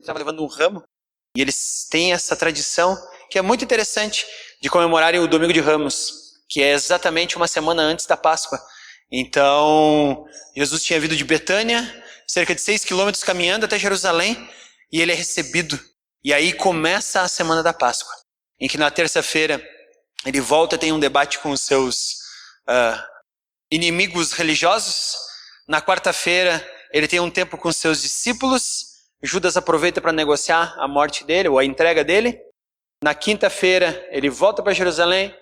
estava levando um ramo, e eles têm essa tradição que é muito interessante de comemorarem o Domingo de Ramos, que é exatamente uma semana antes da Páscoa. Então, Jesus tinha vindo de Betânia, cerca de 6 quilômetros caminhando até Jerusalém, e ele é recebido. E aí começa a semana da Páscoa, em que na terça-feira ele volta e tem um debate com os seus inimigos religiosos. Na quarta-feira ele tem um tempo com os seus discípulos. Judas aproveita para negociar a morte dele, ou a entrega dele. Na quinta-feira ele volta para Jerusalém,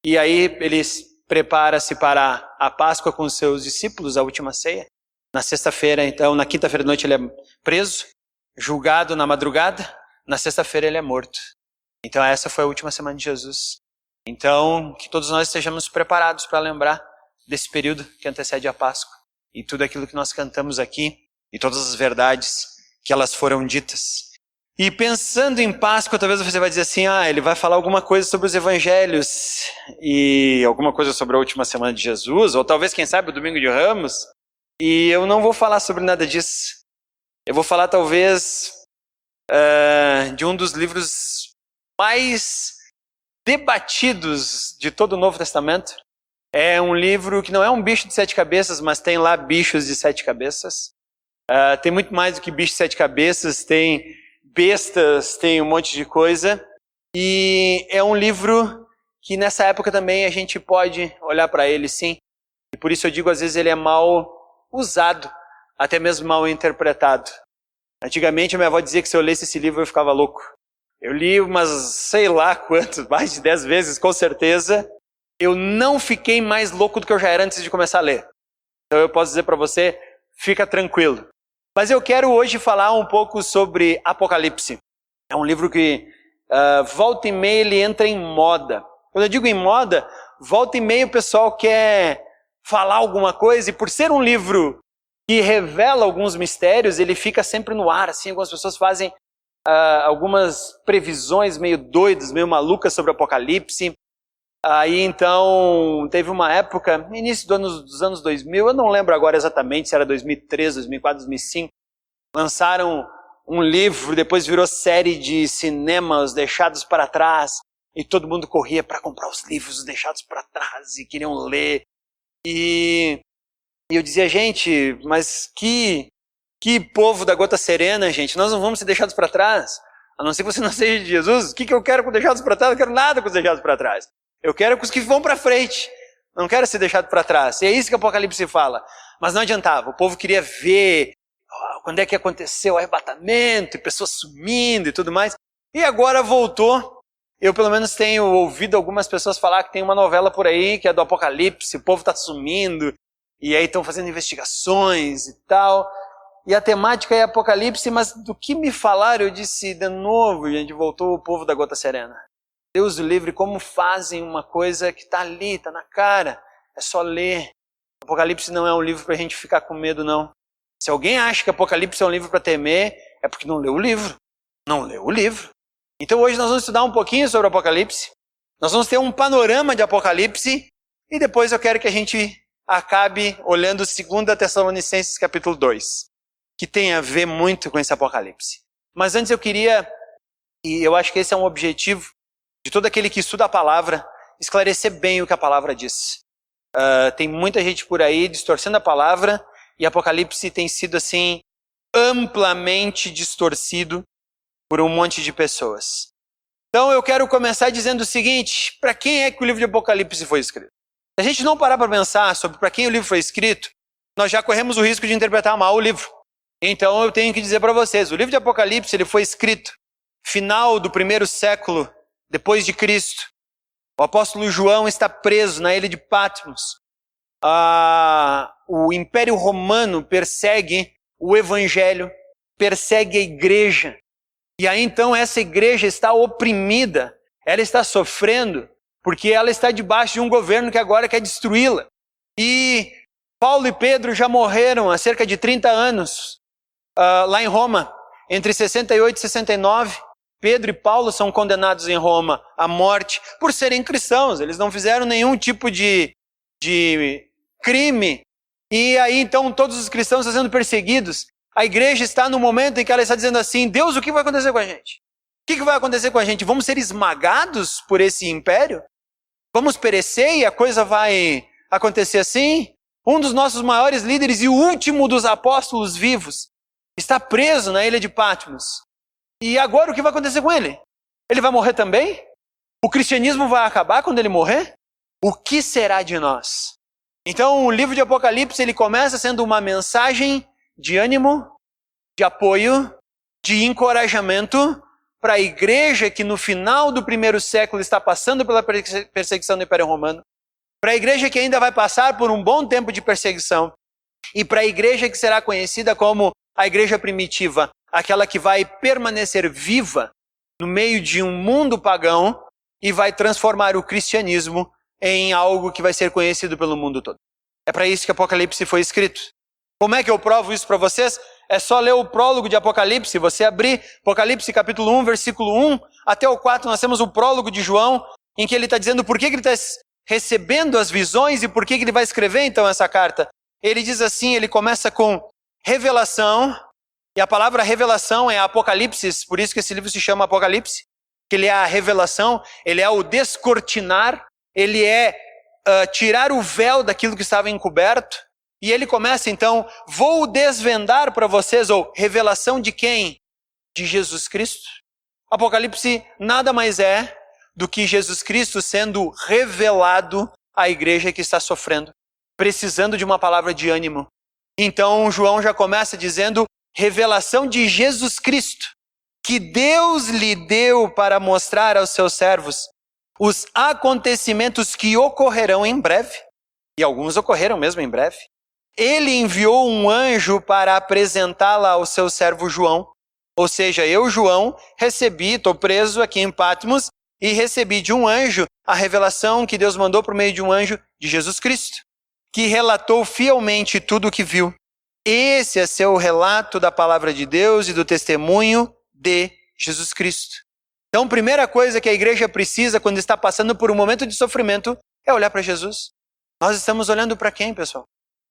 e aí ele prepara-se para a Páscoa com os seus discípulos, a última ceia. Na sexta-feira, então, na quinta-feira à noite ele é preso, julgado na madrugada. Na sexta-feira ele é morto. Então essa foi a última semana de Jesus. Então, que todos nós estejamos preparados para lembrar desse período que antecede a Páscoa. E tudo aquilo que nós cantamos aqui, e todas as verdades que elas foram ditas. E pensando em Páscoa, talvez você vai dizer assim, ele vai falar alguma coisa sobre os evangelhos, e alguma coisa sobre a última semana de Jesus, ou talvez, quem sabe, o Domingo de Ramos. E eu não vou falar sobre nada disso. Eu vou falar talvez de um dos livros mais debatidos de todo o Novo Testamento. É um livro que não é um bicho de 7 cabeças, mas tem lá bichos de 7 cabeças. Tem muito mais do que bicho de 7 cabeças, tem bestas, tem um monte de coisa. E é um livro que nessa época também a gente pode olhar para ele, sim. E por isso eu digo, às vezes ele é mal usado, até mesmo mal interpretado. Antigamente a minha avó dizia que se eu lesse esse livro eu ficava louco. Eu li umas, sei lá quantos, mais de 10 vezes, com certeza. Eu não fiquei mais louco do que eu já era antes de começar a ler. Então eu posso dizer para você, fica tranquilo. Mas eu quero hoje falar um pouco sobre Apocalipse. É um livro que volta e meia ele entra em moda. Quando eu digo em moda, volta e meia o pessoal quer falar alguma coisa, e por ser um livro que revela alguns mistérios, ele fica sempre no ar, assim. Algumas pessoas fazem algumas previsões meio doidas, meio malucas sobre o Apocalipse. Aí então, teve uma época, início dos anos 2000, eu não lembro agora exatamente se era 2003, 2004, 2005, lançaram um livro, depois virou série de cinemas Deixados para Trás, e todo mundo corria para comprar os livros Deixados para Trás e queriam ler. E eu dizia, gente, mas que povo da gota serena, gente, nós não vamos ser deixados para trás, a não ser que você não seja de Jesus. O que eu quero com deixados para trás? Eu não quero nada com os deixados para trás. Eu quero com os que vão para frente. Não quero ser deixado para trás. E é isso que o Apocalipse fala. Mas não adiantava. O povo queria ver quando é que aconteceu o arrebatamento, e pessoas sumindo e tudo mais. E agora voltou. Eu pelo menos tenho ouvido algumas pessoas falar que tem uma novela por aí que é do Apocalipse. O povo está sumindo. E aí estão fazendo investigações e tal. E a temática é Apocalipse. Mas do que me falaram, eu disse, de novo, gente, voltou o povo da gota serena. Deus o livre, como fazem uma coisa que está ali, está na cara, é só ler. Apocalipse não é um livro para a gente ficar com medo, não. Se alguém acha que Apocalipse é um livro para temer, é porque não leu o livro. Não leu o livro. Então hoje nós vamos estudar um pouquinho sobre Apocalipse, nós vamos ter um panorama de Apocalipse, e depois eu quero que a gente acabe olhando 2 Tessalonicenses capítulo 2, que tem a ver muito com esse Apocalipse. Mas antes eu queria, e eu acho que esse é um objetivo, de todo aquele que estuda a palavra, esclarecer bem o que a palavra diz. Tem muita gente por aí distorcendo a palavra, e Apocalipse tem sido assim, amplamente distorcido por um monte de pessoas. Então eu quero começar dizendo o seguinte, para quem é que o livro de Apocalipse foi escrito? Se a gente não parar para pensar sobre para quem o livro foi escrito, nós já corremos o risco de interpretar mal o livro. Então eu tenho que dizer para vocês, o livro de Apocalipse ele foi escrito final do 1º século depois de Cristo. O apóstolo João está preso na ilha de Patmos. O Império Romano persegue o Evangelho, persegue a igreja. E aí então essa igreja está oprimida, ela está sofrendo, porque ela está debaixo de um governo que agora quer destruí-la. E Paulo e Pedro já morreram há cerca de 30 anos lá em Roma, entre 68 e 69. Pedro e Paulo são condenados em Roma à morte por serem cristãos. Eles não fizeram nenhum tipo de crime. E aí então todos os cristãos estão sendo perseguidos. A igreja está no momento em que ela está dizendo assim, Deus, o que vai acontecer com a gente? O que vai acontecer com a gente? Vamos ser esmagados por esse império? Vamos perecer e a coisa vai acontecer assim? Um dos nossos maiores líderes e o último dos apóstolos vivos está preso na ilha de Patmos. E agora o que vai acontecer com ele? Ele vai morrer também? O cristianismo vai acabar quando ele morrer? O que será de nós? Então o livro de Apocalipse ele começa sendo uma mensagem de ânimo, de apoio, de encorajamento para a igreja que no final do primeiro século está passando pela perseguição do Império Romano, para a igreja que ainda vai passar por um bom tempo de perseguição e para a igreja que será conhecida como a igreja primitiva, aquela que vai permanecer viva no meio de um mundo pagão e vai transformar o cristianismo em algo que vai ser conhecido pelo mundo todo. É para isso que Apocalipse foi escrito. Como é que eu provo isso para vocês? É só ler o prólogo de Apocalipse. Você abrir Apocalipse capítulo 1, versículo 1 até o 4, nós temos o prólogo de João, em que ele está dizendo por que ele está recebendo as visões e por que ele vai escrever então essa carta. Ele diz assim, ele começa com revelação, e a palavra revelação é Apocalipse, por isso que esse livro se chama Apocalipse, que ele é a revelação, ele é o descortinar, ele é tirar o véu daquilo que estava encoberto. E ele começa então, vou desvendar para vocês, ou revelação de quem? De Jesus Cristo. Apocalipse nada mais é do que Jesus Cristo sendo revelado à igreja que está sofrendo, precisando de uma palavra de ânimo. Então João já começa dizendo, revelação de Jesus Cristo, que Deus lhe deu para mostrar aos seus servos os acontecimentos que ocorrerão em breve. E alguns ocorreram mesmo em breve. Ele enviou um anjo para apresentá-la ao seu servo João. Ou seja, eu, João, estou preso aqui em Patmos e recebi de um anjo a revelação que Deus mandou por meio de um anjo de Jesus Cristo, que relatou fielmente tudo o que viu. Esse é seu relato da palavra de Deus e do testemunho de Jesus Cristo. Então, a primeira coisa que a igreja precisa quando está passando por um momento de sofrimento é olhar para Jesus. Nós estamos olhando para quem, pessoal?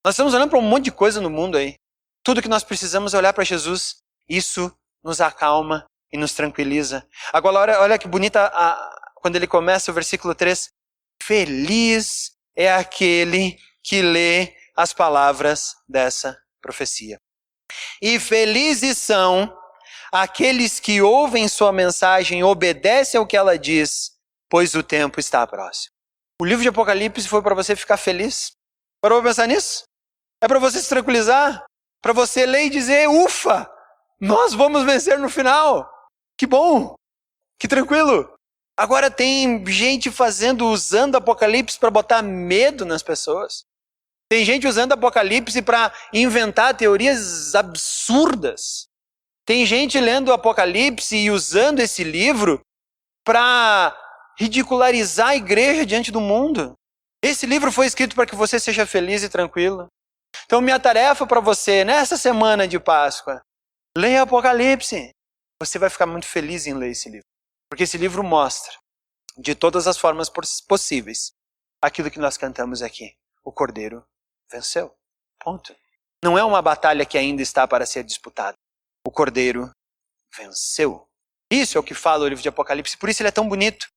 Nós estamos olhando para um monte de coisa no mundo aí. Tudo que nós precisamos é olhar para Jesus. Isso nos acalma e nos tranquiliza. Agora, olha que bonita quando ele começa o versículo 3. Feliz é aquele que lê as palavras dessa profecia. E felizes são aqueles que ouvem sua mensagem e obedecem ao que ela diz, pois o tempo está próximo. O livro de Apocalipse foi para você ficar feliz? Parou para pensar nisso? É para você se tranquilizar? Para você ler e dizer, ufa, nós vamos vencer no final. Que bom, que tranquilo. Agora tem gente usando Apocalipse para botar medo nas pessoas. Tem gente usando Apocalipse para inventar teorias absurdas. Tem gente lendo o Apocalipse e usando esse livro para ridicularizar a igreja diante do mundo. Esse livro foi escrito para que você seja feliz e tranquilo. Então minha tarefa para você nessa semana de Páscoa, leia Apocalipse. Você vai ficar muito feliz em ler esse livro. Porque esse livro mostra, de todas as formas possíveis, aquilo que nós cantamos aqui. O Cordeiro venceu. Ponto. Não é uma batalha que ainda está para ser disputada. O Cordeiro venceu. Isso é o que fala o livro de Apocalipse, por isso ele é tão bonito.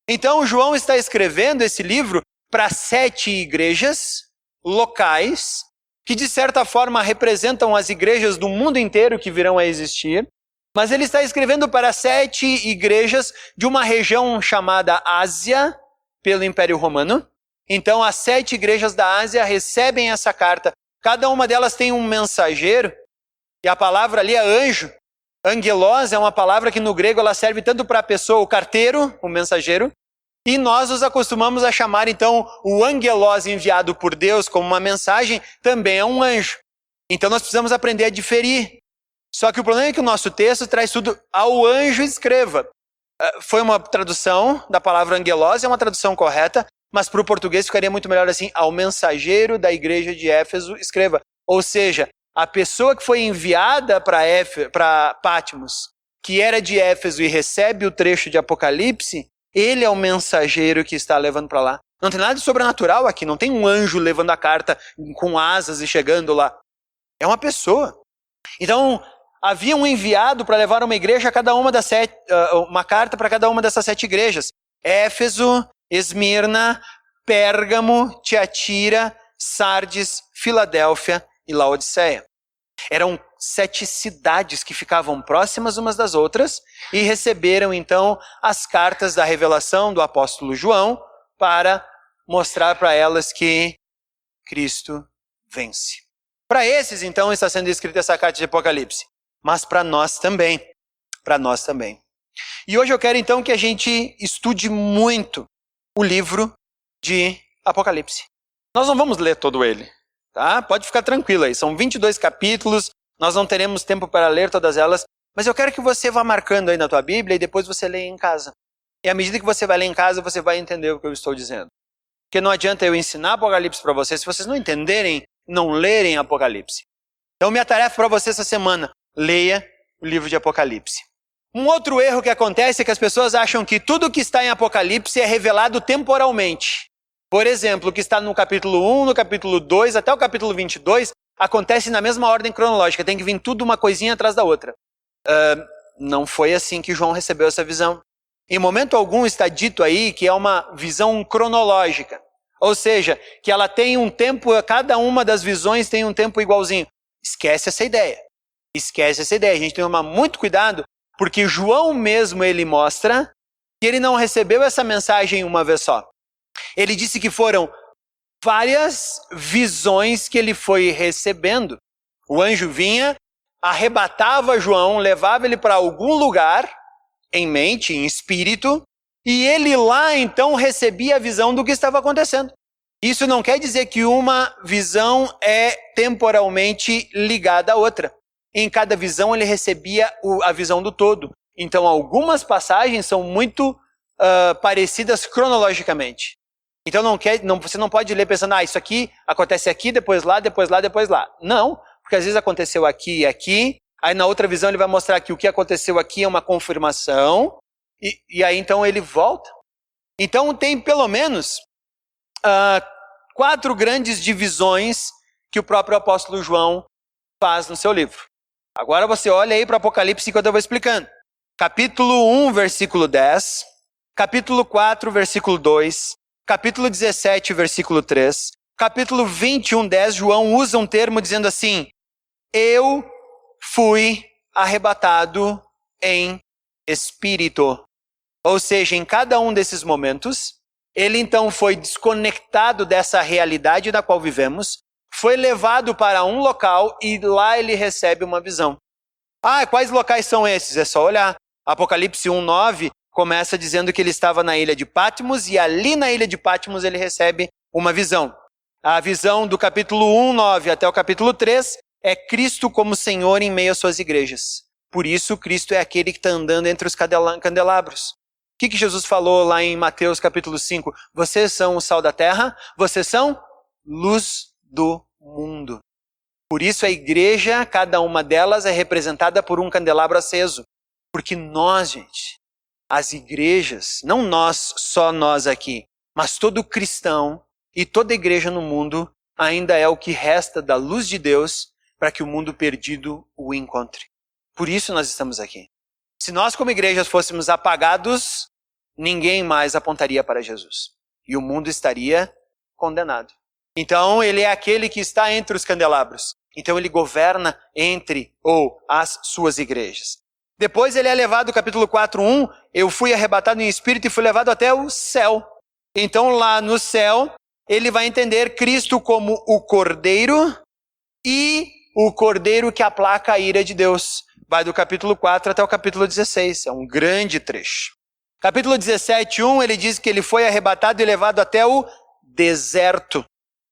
Então João está escrevendo esse livro para 7 igrejas locais, que de certa forma representam as igrejas do mundo inteiro que virão a existir, mas ele está escrevendo para 7 igrejas de uma região chamada Ásia, pelo Império Romano. Então as 7 igrejas da Ásia recebem essa carta. Cada uma delas tem um mensageiro, e a palavra ali é anjo. Angelos é uma palavra que no grego ela serve tanto para a pessoa, o carteiro, o mensageiro, e nós nos acostumamos a chamar então o angelos enviado por Deus como uma mensagem, também é um anjo. Então nós precisamos aprender a diferir. Só que o problema é que o nosso texto traz tudo ao anjo escreva. Foi uma tradução da palavra angelos, é uma tradução correta, mas para o português ficaria muito melhor assim, ao mensageiro da igreja de Éfeso escreva. Ou seja, a pessoa que foi enviada para Patmos, que era de Éfeso e recebe o trecho de Apocalipse, ele é o mensageiro que está levando para lá. Não tem nada de sobrenatural aqui, não tem um anjo levando a carta com asas e chegando lá. É uma pessoa. Então, havia um enviado para levar uma igreja a cada uma das uma carta para cada uma dessas 7 igrejas. Éfeso, Esmirna, Pérgamo, Tiatira, Sardes, Filadélfia e Laodiceia. Eram 7 cidades que ficavam próximas umas das outras e receberam então as cartas da revelação do apóstolo João para mostrar para elas que Cristo vence. Para esses então está sendo escrita essa carta de Apocalipse, mas para nós também. Para nós também. E hoje eu quero então que a gente estude muito o livro de Apocalipse. Nós não vamos ler todo ele, tá? Pode ficar tranquilo aí, são 22 capítulos, nós não teremos tempo para ler todas elas, mas eu quero que você vá marcando aí na tua Bíblia e depois você leia em casa. E à medida que você vai ler em casa, você vai entender o que eu estou dizendo. Porque não adianta eu ensinar Apocalipse para vocês se vocês não entenderem, não lerem Apocalipse. Então minha tarefa para você essa semana, leia o livro de Apocalipse. Um outro erro que acontece é que as pessoas acham que tudo que está em Apocalipse é revelado temporalmente. Por exemplo, o que está no capítulo 1, no capítulo 2, até o capítulo 22, acontece na mesma ordem cronológica. Tem que vir tudo uma coisinha atrás da outra. Não foi assim que João recebeu essa visão. Em momento algum está dito aí que é uma visão cronológica. Ou seja, que ela tem um tempo, cada uma das visões tem um tempo igualzinho. Esquece essa ideia. Esquece essa ideia. A gente tem que tomar muito cuidado, porque João mesmo ele mostra que ele não recebeu essa mensagem uma vez só. Ele disse que foram várias visões que ele foi recebendo. O anjo vinha, arrebatava João, levava ele para algum lugar, em mente, em espírito, e ele lá então recebia a visão do que estava acontecendo. Isso não quer dizer que uma visão é temporalmente ligada à outra. Em cada visão ele recebia a visão do todo. Então algumas passagens são muito parecidas cronologicamente. Então você não pode ler pensando, isso aqui acontece aqui, depois lá, depois lá, depois lá. Não, porque às vezes aconteceu aqui e aqui, aí na outra visão ele vai mostrar que o que aconteceu aqui é uma confirmação, e aí então ele volta. Então tem pelo menos 4 grandes divisões que o próprio apóstolo João faz no seu livro. Agora você olha aí para o Apocalipse enquanto eu vou explicando. Capítulo 1, versículo 10, capítulo 4, versículo 2, capítulo 17, versículo 3, capítulo 21, 10, João usa um termo dizendo assim, eu fui arrebatado em espírito. Ou seja, em cada um desses momentos, ele então foi desconectado dessa realidade na qual vivemos, foi levado para um local e lá ele recebe uma visão. Quais locais são esses? É só olhar. Apocalipse 1:9 começa dizendo que ele estava na ilha de Patmos e ali na ilha de Patmos ele recebe uma visão. A visão do capítulo 1:9 até o capítulo 3 é Cristo como Senhor em meio às suas igrejas. Por isso, Cristo é aquele que está andando entre os candelabros. O que Jesus falou lá em Mateus capítulo 5? Vocês são o sal da terra, vocês são luz do mundo. Por isso a igreja, cada uma delas é representada por um candelabro aceso. Porque nós, gente, as igrejas, não nós, só nós aqui, mas todo cristão e toda igreja no mundo ainda é o que resta da luz de Deus para que o mundo perdido o encontre. Por isso nós estamos aqui. Se nós como igrejas fôssemos apagados, ninguém mais apontaria para Jesus. E o mundo estaria condenado. Então ele é aquele que está entre os candelabros. Então ele governa entre ou as suas igrejas. Depois ele é levado, capítulo 4:1, eu fui arrebatado em espírito e fui levado até o céu. Então lá no céu, ele vai entender Cristo como o Cordeiro e o Cordeiro que aplaca a ira de Deus. Vai do capítulo 4 até o capítulo 16, é um grande trecho. Capítulo 17:1, ele diz que ele foi arrebatado e levado até o deserto.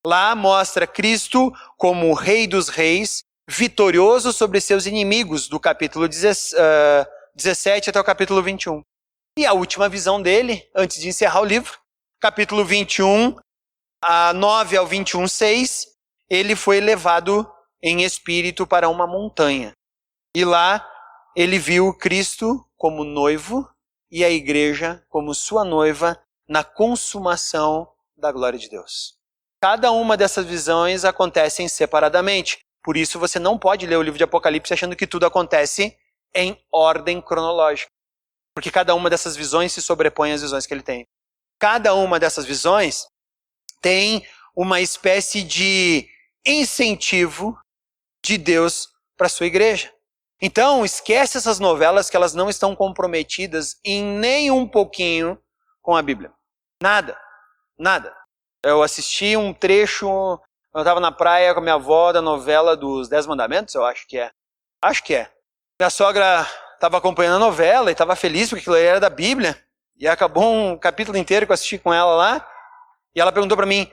Lá mostra Cristo como o Rei dos Reis, vitorioso sobre seus inimigos, do capítulo 17 até o capítulo 21. E a última visão dele, antes de encerrar o livro, capítulo 21, 9 ao 21:6, ele foi levado em espírito para uma montanha. E lá ele viu Cristo como noivo e a igreja como sua noiva na consumação da glória de Deus. Cada uma dessas visões acontecem separadamente. Por isso você não pode ler o livro de Apocalipse achando que tudo acontece em ordem cronológica. Porque cada uma dessas visões se sobrepõe às visões que ele tem. Cada uma dessas visões tem uma espécie de incentivo de Deus para a sua igreja. Então, esquece essas novelas que elas não estão comprometidas em nem um pouquinho com a Bíblia. Nada. Nada. Eu assisti um trecho, eu estava na praia com a minha avó, da novela dos 10 Mandamentos, eu acho que é. Acho que é. Minha sogra estava acompanhando a novela e estava feliz porque aquilo era da Bíblia. E acabou um capítulo inteiro que eu assisti com ela lá. E ela perguntou para mim,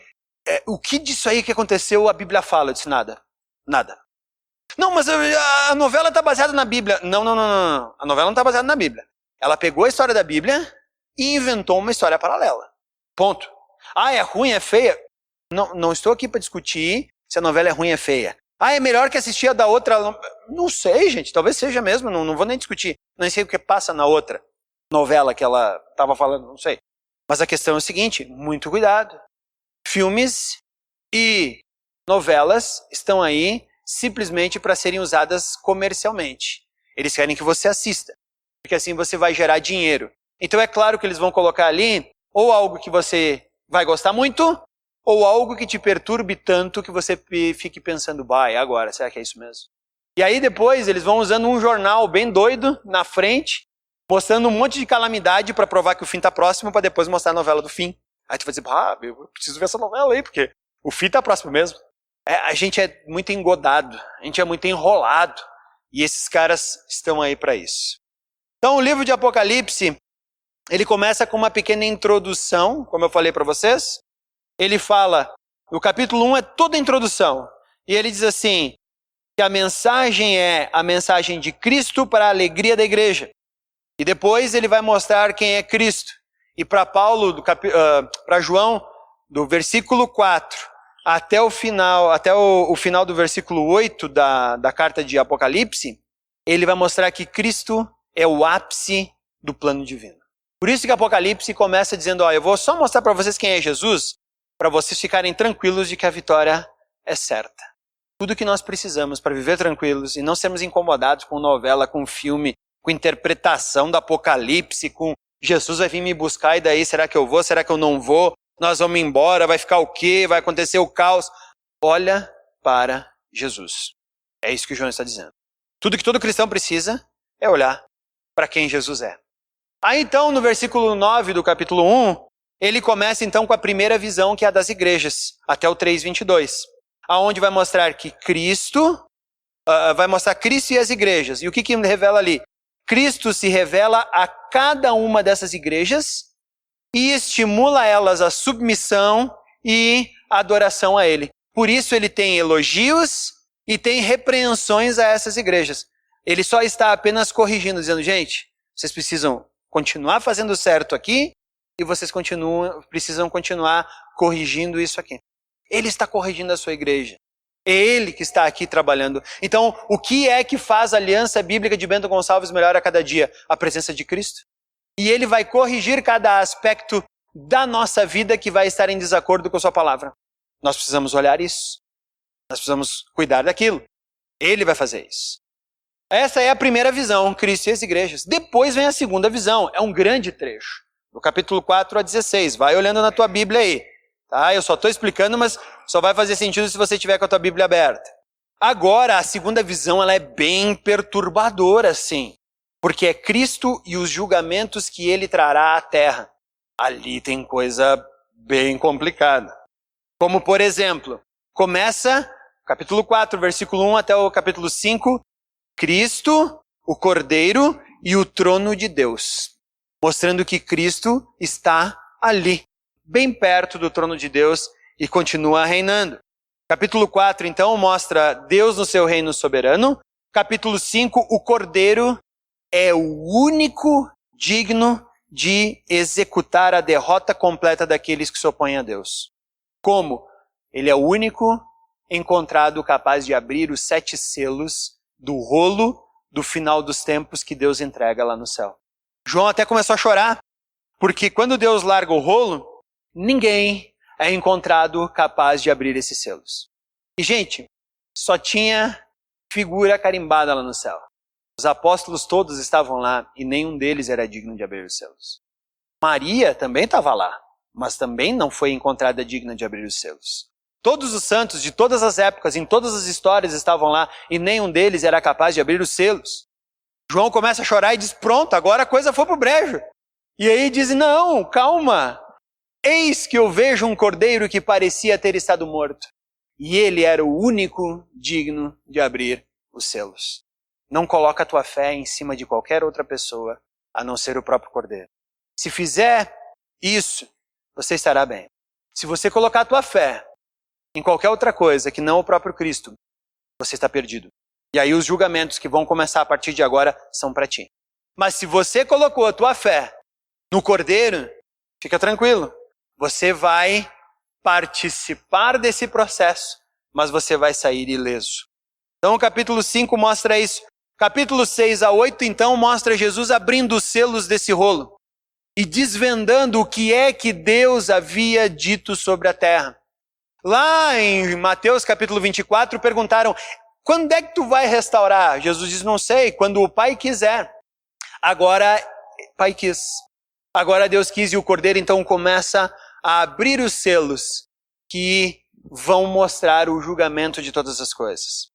o que disso aí que aconteceu a Bíblia fala? Eu disse, nada. Nada. Não, mas a novela está baseada na Bíblia. Não. A novela não está baseada na Bíblia. Ela pegou a história da Bíblia e inventou uma história paralela. Ponto. Ah, é ruim, é feia? Não estou aqui para discutir se a novela é ruim, é feia. Ah, é melhor que assistir a da outra? Não sei, gente. Talvez seja mesmo. Não vou nem discutir. Não sei o que passa na outra novela que ela estava falando. Não sei. Mas a questão é o seguinte. Muito cuidado. Filmes e novelas estão aí simplesmente para serem usadas comercialmente. Eles querem que você assista. Porque assim você vai gerar dinheiro. Então é claro que eles vão colocar ali ou algo que você vai gostar muito, ou algo que te perturbe tanto que você fique pensando, agora, será que é isso mesmo? E aí depois eles vão usando um jornal bem doido na frente, mostrando um monte de calamidade para provar que o fim está próximo, para depois mostrar a novela do fim. Aí tu vai dizer, eu preciso ver essa novela aí, porque o fim está próximo mesmo. A gente é muito engodado, a gente é muito enrolado, e esses caras estão aí para isso. Então o livro de Apocalipse, ele começa com uma pequena introdução, como eu falei para vocês. Ele fala, o capítulo 1 é toda a introdução. E ele diz assim, que a mensagem é a mensagem de Cristo para a alegria da igreja. E depois ele vai mostrar quem é Cristo. E para Paulo, para João, do versículo 4 até o final, o final do versículo 8 da carta de Apocalipse, ele vai mostrar que Cristo é o ápice do plano divino. Por isso que Apocalipse começa dizendo, eu vou só mostrar para vocês quem é Jesus, para vocês ficarem tranquilos de que a vitória é certa. Tudo que nós precisamos para viver tranquilos e não sermos incomodados com novela, com filme, com interpretação do Apocalipse, com Jesus vai vir me buscar e daí será que eu vou, será que eu não vou? Nós vamos embora, vai ficar o quê? Vai acontecer o caos? Olha para Jesus. É isso que João está dizendo. Tudo que todo cristão precisa é olhar para quem Jesus é. Aí então, no versículo 9 do capítulo 1, ele começa então com a primeira visão, que é a das igrejas, até o 3:22, aonde vai mostrar que Cristo, vai mostrar Cristo e as igrejas. E o que revela ali? Cristo se revela a cada uma dessas igrejas e estimula elas a submissão e a adoração a Ele. Por isso ele tem elogios e tem repreensões a essas igrejas. Ele só está apenas corrigindo, dizendo, gente, vocês precisam continuar fazendo certo aqui e vocês precisam continuar corrigindo isso aqui. Ele está corrigindo a sua igreja. É Ele que está aqui trabalhando. Então, o que é que faz a Aliança Bíblica de Bento Gonçalves melhor a cada dia? A presença de Cristo. E Ele vai corrigir cada aspecto da nossa vida que vai estar em desacordo com a sua palavra. Nós precisamos olhar isso. Nós precisamos cuidar daquilo. Ele vai fazer isso. Essa é a primeira visão, Cristo e as igrejas. Depois vem a segunda visão, é um grande trecho. Do capítulo 4 a 16, vai olhando na tua Bíblia aí. Tá? Eu só estou explicando, mas só vai fazer sentido se você tiver com a tua Bíblia aberta. Agora, a segunda visão ela é bem perturbadora, sim. Porque é Cristo e os julgamentos que Ele trará à terra. Ali tem coisa bem complicada. Como, por exemplo, começa capítulo 4, versículo 1 até o capítulo 5, Cristo, o Cordeiro e o trono de Deus. Mostrando que Cristo está ali, bem perto do trono de Deus e continua reinando. Capítulo 4, então, mostra Deus no seu reino soberano. Capítulo 5, o Cordeiro é o único digno de executar a derrota completa daqueles que se opõem a Deus. Como? Ele é o único encontrado capaz de abrir os 7 selos do rolo do final dos tempos que Deus entrega lá no céu. João até começou a chorar, porque quando Deus larga o rolo, ninguém é encontrado capaz de abrir esses selos. E gente, só tinha figura carimbada lá no céu. Os apóstolos todos estavam lá e nenhum deles era digno de abrir os selos. Maria também estava lá, mas também não foi encontrada digna de abrir os selos. Todos os santos de todas as épocas, em todas as histórias estavam lá e nenhum deles era capaz de abrir os selos. João começa a chorar e diz, pronto, agora a coisa foi pro brejo. E aí diz, não, calma. Eis que eu vejo um cordeiro que parecia ter estado morto. E ele era o único digno de abrir os selos. Não coloca a tua fé em cima de qualquer outra pessoa, a não ser o próprio cordeiro. Se fizer isso, você estará bem. Se você colocar a tua fé em qualquer outra coisa que não o próprio Cristo, você está perdido. E aí os julgamentos que vão começar a partir de agora são para ti. Mas se você colocou a tua fé no Cordeiro, fica tranquilo. Você vai participar desse processo, mas você vai sair ileso. Então o capítulo 5 mostra isso. Capítulo 6 a 8, então, mostra Jesus abrindo os selos desse rolo e desvendando o que é que Deus havia dito sobre a terra. Lá em Mateus capítulo 24, perguntaram, quando é que tu vai restaurar? Jesus diz, não sei, quando o Pai quiser. Agora, Pai quis. Agora Deus quis e o Cordeiro então começa a abrir os selos que vão mostrar o julgamento de todas as coisas.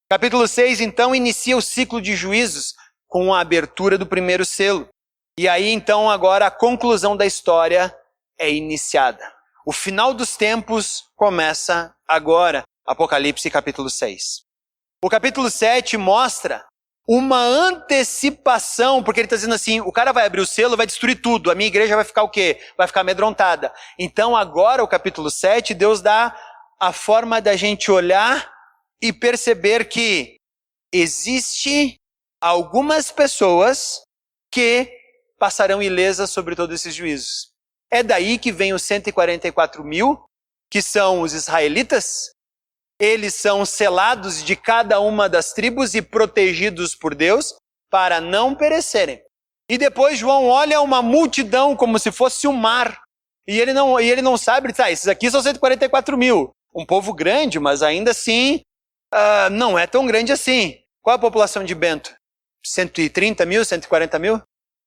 Capítulo 6, então, inicia o ciclo de juízos com a abertura do primeiro selo. E aí, então, agora a conclusão da história é iniciada. O final dos tempos começa agora. Apocalipse capítulo 6. O capítulo 7 mostra uma antecipação, porque ele está dizendo assim, o cara vai abrir o selo, vai destruir tudo, a minha igreja vai ficar o quê? Vai ficar amedrontada. Então agora o capítulo 7, Deus dá a forma da gente olhar e perceber que existe algumas pessoas que passarão ilesas sobre todos esses juízos. É daí que vem os 144 mil, que são os israelitas. Eles são selados de cada uma das tribos e protegidos por Deus para não perecerem. E depois João olha uma multidão como se fosse um mar. E ele não sabe, esses aqui são 144 mil. Um povo grande, mas ainda assim não é tão grande assim. Qual a população de Bento? 130 mil, 140 mil?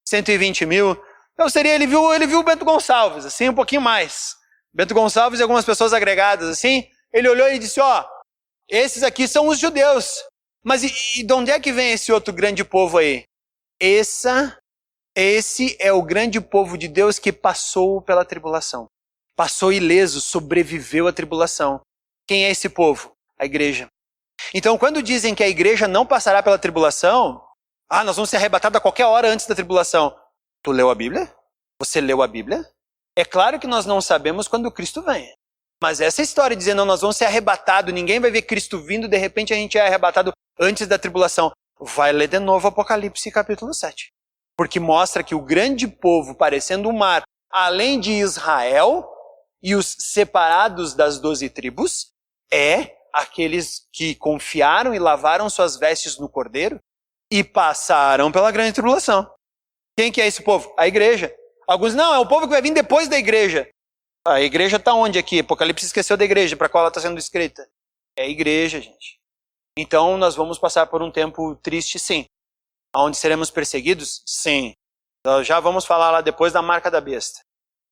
120 mil? Então ele viu o Bento Gonçalves, assim, um pouquinho mais. Bento Gonçalves e algumas pessoas agregadas, assim. Ele olhou e disse, esses aqui são os judeus. Mas e de onde é que vem esse outro grande povo aí? Esse é o grande povo de Deus que passou pela tribulação. Passou ileso, sobreviveu à tribulação. Quem é esse povo? A igreja. Então, quando dizem que a igreja não passará pela tribulação, nós vamos ser arrebatados a qualquer hora antes da tribulação. Tu leu a Bíblia? Você leu a Bíblia? É claro que nós não sabemos quando Cristo vem. Mas essa história de dizer, não, nós vamos ser arrebatados, ninguém vai ver Cristo vindo, de repente a gente é arrebatado antes da tribulação. Vai ler de novo Apocalipse capítulo 7. Porque mostra que o grande povo, parecendo um mar, além de Israel e os separados das 12 tribos, é aqueles que confiaram e lavaram suas vestes no Cordeiro e passaram pela grande tribulação. Quem que é esse povo? A igreja. Alguns, não, é o povo que vai vir depois da igreja. A igreja está onde aqui? Apocalipse esqueceu da igreja, para qual ela está sendo escrita? É a igreja, gente. Então nós vamos passar por um tempo triste, sim. Onde seremos perseguidos? Sim. Nós já vamos falar lá depois da marca da besta.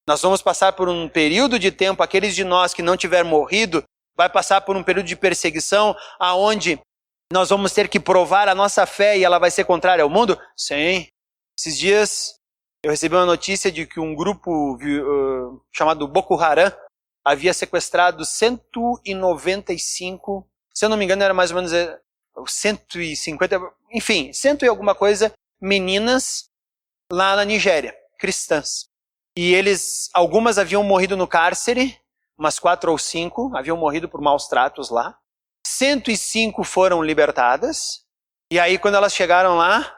Nós vamos passar por um período de tempo, aqueles de nós que não tiver morrido, vai passar por um período de perseguição, aonde nós vamos ter que provar a nossa fé e ela vai ser contrária ao mundo? Sim. Esses dias eu recebi uma notícia de que um grupo chamado Boko Haram havia sequestrado 195, se eu não me engano era mais ou menos 150, enfim, 100 e alguma coisa, meninas lá na Nigéria, cristãs. E algumas haviam morrido no cárcere, umas 4 ou 5 haviam morrido por maus tratos lá. 105 foram libertadas, e aí quando elas chegaram lá,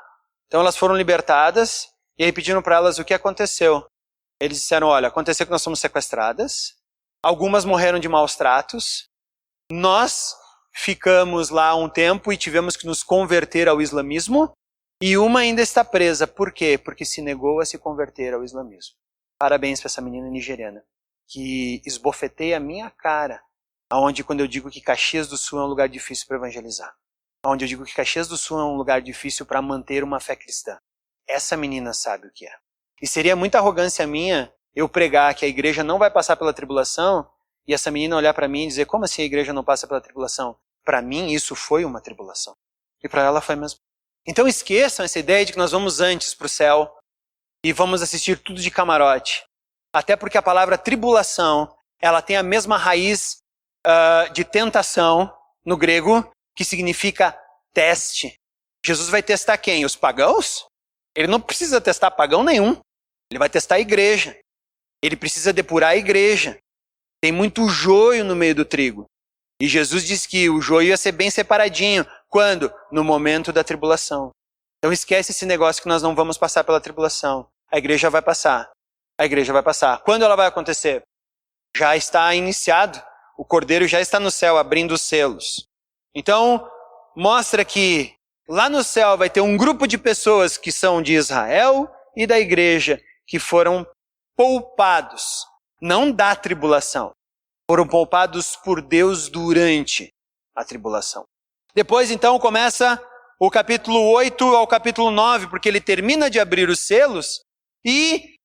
então elas foram libertadas, e aí pediram para elas o que aconteceu. Eles disseram, olha, aconteceu que nós fomos sequestradas, algumas morreram de maus tratos, nós ficamos lá um tempo e tivemos que nos converter ao islamismo, e uma ainda está presa. Por quê? Porque se negou a se converter ao islamismo. Parabéns para essa menina nigeriana, que esbofeteia a minha cara Aonde quando eu digo que Caxias do Sul é um lugar difícil para evangelizar. Aonde eu digo que Caxias do Sul é um lugar difícil para manter uma fé cristã. Essa menina sabe o que é. E seria muita arrogância minha eu pregar que a igreja não vai passar pela tribulação e essa menina olhar para mim e dizer, como assim a igreja não passa pela tribulação? Para mim isso foi uma tribulação. E para ela foi mesmo. Então esqueçam essa ideia de que nós vamos antes para o céu e vamos assistir tudo de camarote. Até porque a palavra tribulação, ela tem a mesma raiz de tentação no grego, que significa teste. Jesus vai testar quem? Os pagãos? Ele não precisa testar pagão nenhum. Ele vai testar a igreja. Ele precisa depurar a igreja. Tem muito joio no meio do trigo. E Jesus disse que o joio ia ser bem separadinho. Quando? No momento da tribulação. Então esquece esse negócio que nós não vamos passar pela tribulação. A igreja vai passar. A igreja vai passar. Quando ela vai acontecer? Já está iniciado. O Cordeiro já está no céu abrindo os selos. Então, mostra que lá no céu vai ter um grupo de pessoas que são de Israel e da igreja que foram poupados. Não da tribulação. Foram poupados por Deus durante a tribulação. Depois, então, começa o capítulo 8 ao capítulo 9, porque ele termina de abrir os selos e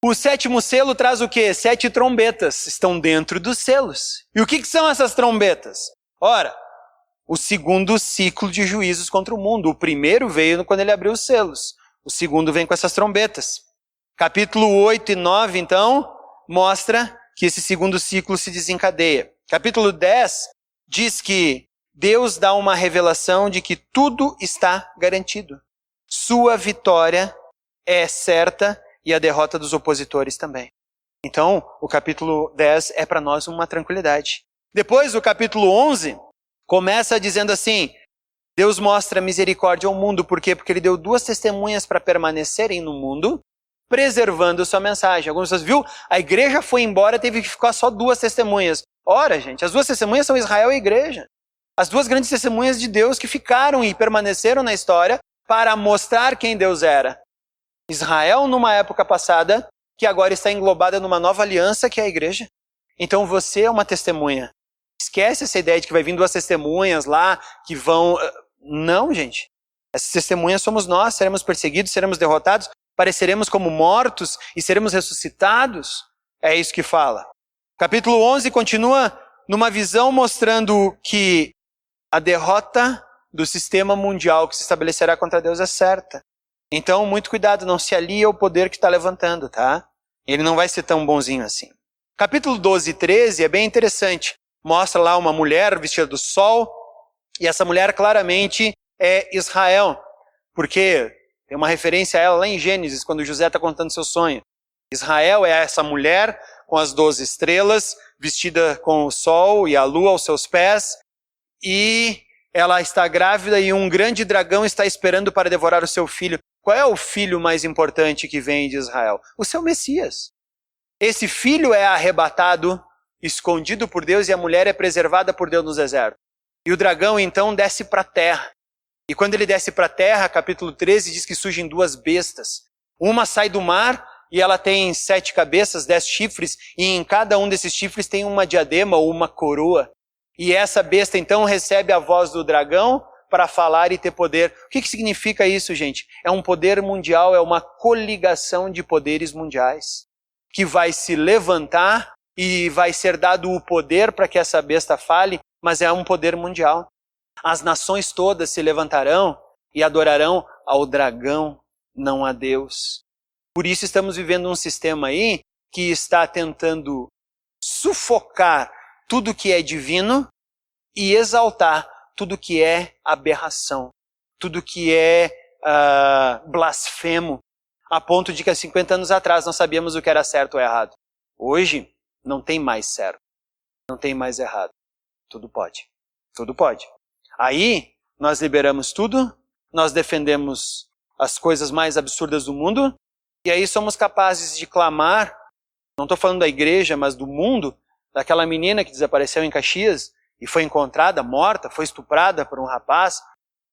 o sétimo selo traz o quê? 7 trombetas estão dentro dos selos. E o que são essas trombetas? Ora, o segundo ciclo de juízos contra o mundo. O primeiro veio quando ele abriu os selos. O segundo vem com essas trombetas. Capítulo 8 e 9, então, mostra que esse segundo ciclo se desencadeia. Capítulo 10 diz que Deus dá uma revelação de que tudo está garantido. Sua vitória é certa e a derrota dos opositores também. Então, o capítulo 10 é para nós uma tranquilidade. Depois, o capítulo 11 começa dizendo assim, Deus mostra misericórdia ao mundo. Por quê? Porque ele deu 2 testemunhas para permanecerem no mundo, preservando sua mensagem. Alguns pessoas viu, a igreja foi embora, teve que ficar só 2 testemunhas. Ora, gente, as 2 testemunhas são Israel e a igreja. As 2 grandes testemunhas de Deus que ficaram e permaneceram na história para mostrar quem Deus era. Israel numa época passada, que agora está englobada numa nova aliança, que é a igreja. Então você é uma testemunha. Esquece essa ideia de que vai vir 2 testemunhas lá, que vão... Não, gente. Essas testemunhas somos nós, seremos perseguidos, seremos derrotados, pareceremos como mortos e seremos ressuscitados. É isso que fala. Capítulo 11 continua numa visão mostrando que a derrota do sistema mundial que se estabelecerá contra Deus é certa. Então, muito cuidado, não se alie ao poder que está levantando, tá? Ele não vai ser tão bonzinho assim. Capítulo 12 e 13 é bem interessante. Mostra lá uma mulher vestida do sol, e essa mulher claramente é Israel, porque tem uma referência a ela lá em Gênesis, quando José está contando seu sonho. Israel é essa mulher com as 12 estrelas, vestida com o sol e a lua aos seus pés, e ela está grávida e um grande dragão está esperando para devorar o seu filho. Qual é o filho mais importante que vem de Israel? O seu Messias. Esse filho é arrebatado, escondido por Deus, e a mulher é preservada por Deus no deserto. E o dragão então desce para a terra. E quando ele desce para a terra, capítulo 13 diz que surgem 2 bestas. Uma sai do mar e ela tem 7 cabeças, 10 chifres, e em cada um desses chifres tem uma diadema ou uma coroa. E essa besta então recebe a voz do dragão para falar e ter poder. O que significa isso, gente? É um poder mundial, é uma coligação de poderes mundiais que vai se levantar e vai ser dado o poder para que essa besta fale, mas é um poder mundial. As nações todas se levantarão e adorarão ao dragão, não a Deus. Por isso estamos vivendo um sistema aí que está tentando sufocar tudo que é divino e exaltar tudo que é aberração, tudo que é blasfemo, a ponto de que há 50 anos atrás nós sabíamos o que era certo ou errado. Hoje não tem mais certo, não tem mais errado. Tudo pode, tudo pode. Aí nós liberamos tudo, nós defendemos as coisas mais absurdas do mundo, e aí somos capazes de clamar, não estou falando da igreja, mas do mundo, daquela menina que desapareceu em Caxias, e foi encontrada, morta, foi estuprada por um rapaz,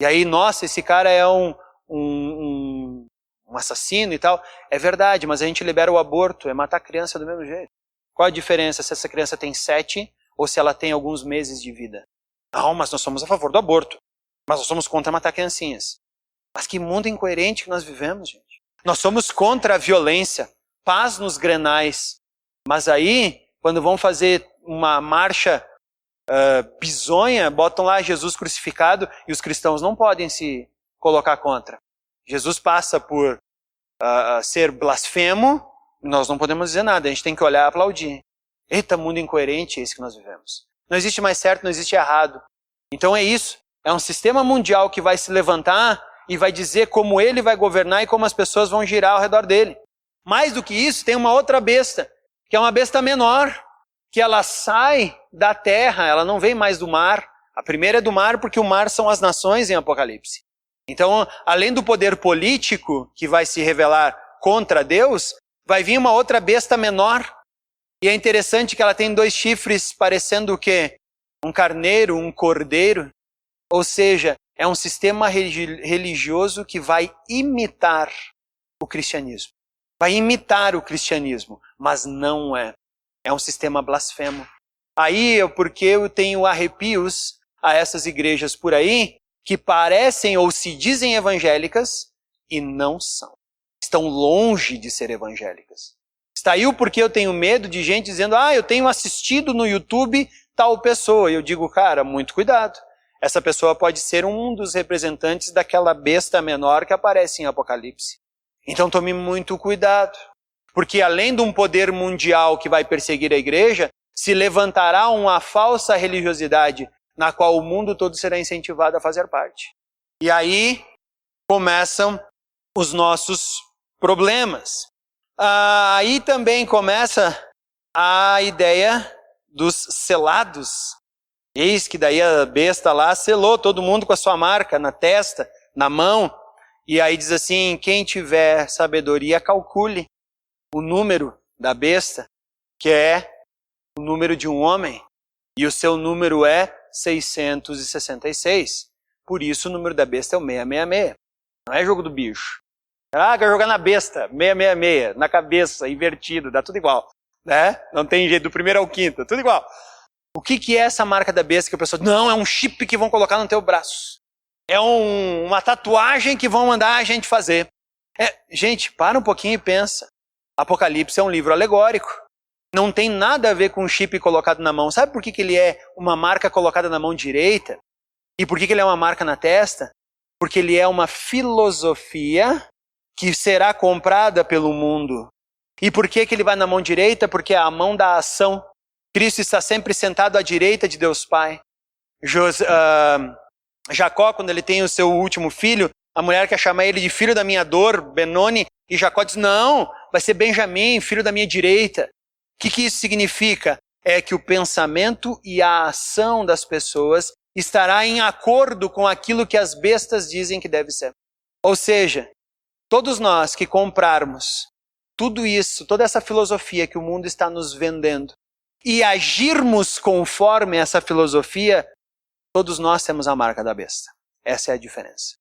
e aí, nossa, esse cara é um assassino e tal. É verdade, mas a gente libera o aborto, é matar a criança do mesmo jeito. Qual a diferença se essa criança tem 7 ou se ela tem alguns meses de vida. Não, mas nós somos a favor do aborto. Mas nós somos contra matar criancinhas. Mas que mundo incoerente que nós vivemos, gente. Nós somos contra a violência, paz nos grenais. Mas aí, quando vão fazer uma marcha bizonha, botam lá Jesus crucificado e os cristãos não podem se colocar contra. Jesus passa por ser blasfemo, nós não podemos dizer nada, a gente tem que olhar e aplaudir. Eita, mundo incoerente esse que nós vivemos. Não existe mais certo, não existe errado. Então é isso, é um sistema mundial que vai se levantar e vai dizer como ele vai governar e como as pessoas vão girar ao redor dele. Mais do que isso, tem uma outra besta, que é uma besta menor, que ela sai da terra, ela não vem mais do mar. A primeira é do mar porque o mar são as nações em Apocalipse. Então, além do poder político que vai se revelar contra Deus, vai vir uma outra besta menor. E é interessante que ela tem 2 chifres parecendo o quê? Um carneiro, um cordeiro. Ou seja, é um sistema religioso que vai imitar o cristianismo. Vai imitar o cristianismo, mas não é. É um sistema blasfemo. Aí é porque eu tenho arrepios a essas igrejas por aí que parecem ou se dizem evangélicas e não são. Estão longe de ser evangélicas. Está aí o porquê eu tenho medo de gente dizendo, eu tenho assistido no YouTube tal pessoa. E eu digo, cara, muito cuidado. Essa pessoa pode ser um dos representantes daquela besta menor que aparece em Apocalipse. Então tome muito cuidado. Porque além de um poder mundial que vai perseguir a igreja, se levantará uma falsa religiosidade na qual o mundo todo será incentivado a fazer parte. E aí começam os nossos problemas. Aí também começa a ideia dos selados. Eis que daí a besta lá selou todo mundo com a sua marca na testa, na mão. E aí diz assim, quem tiver sabedoria, calcule o número da besta, que é o número de um homem, e o seu número é 666. Por isso o número da besta é o 666. Não é jogo do bicho. Quero jogar na besta, 666, na cabeça, invertido, dá tudo igual. Né? Não tem jeito, do primeiro ao quinto, tudo igual. O que é essa marca da besta que a pessoa... Não, é um chip que vão colocar no teu braço. É uma tatuagem que vão mandar a gente fazer. Gente, para um pouquinho e pensa. Apocalipse é um livro alegórico. Não tem nada a ver com um chip colocado na mão. Sabe por que ele é uma marca colocada na mão direita? E por que ele é uma marca na testa? Porque ele é uma filosofia que será comprada pelo mundo. E por que ele vai na mão direita? Porque é a mão da ação. Cristo está sempre sentado à direita de Deus Pai. Jacó, quando ele tem o seu último filho, a mulher quer chamar ele de filho da minha dor, Benoni, e Jacó diz, não, vai ser Benjamim, filho da minha direita. O que isso significa? É que o pensamento e a ação das pessoas estará em acordo com aquilo que as bestas dizem que deve ser. Ou seja, todos nós que comprarmos tudo isso, toda essa filosofia que o mundo está nos vendendo, e agirmos conforme essa filosofia, todos nós temos a marca da besta. Essa é a diferença.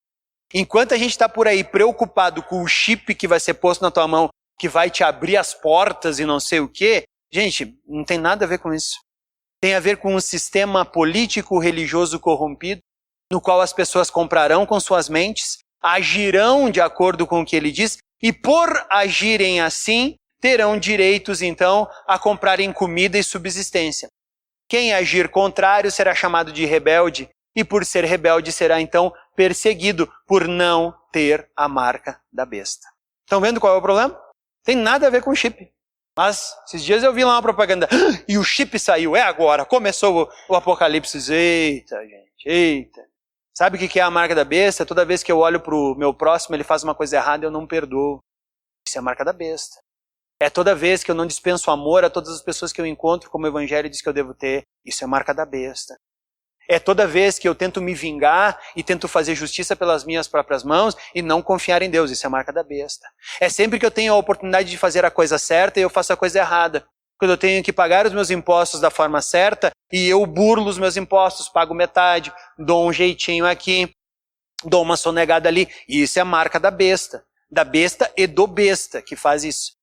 Enquanto a gente está por aí preocupado com o chip que vai ser posto na tua mão, que vai te abrir as portas e não sei o quê, gente, não tem nada a ver com isso. Tem a ver com um sistema político religioso corrompido, no qual as pessoas comprarão com suas mentes, agirão de acordo com o que ele diz, e por agirem assim, terão direitos, então, a comprarem comida e subsistência. Quem agir contrário será chamado de rebelde, e por ser rebelde será, então, perseguido por não ter a marca da besta. Estão vendo qual é o problema? Tem nada a ver com o chip. Mas, esses dias eu vi lá uma propaganda, e o chip saiu, é agora, começou o apocalipse. Eita, gente, eita. Sabe o que é a marca da besta? Toda vez que eu olho para o meu próximo, ele faz uma coisa errada, eu não perdoo. Isso é a marca da besta. É toda vez que eu não dispenso amor a todas as pessoas que eu encontro, como o Evangelho diz que eu devo ter. Isso é marca da besta. É toda vez que eu tento me vingar e tento fazer justiça pelas minhas próprias mãos e não confiar em Deus. Isso é marca da besta. É sempre que eu tenho a oportunidade de fazer a coisa certa e eu faço a coisa errada. Quando eu tenho que pagar os meus impostos da forma certa e eu burlo os meus impostos, pago metade, dou um jeitinho aqui, dou uma sonegada ali. E isso é marca da besta e do besta que faz isso.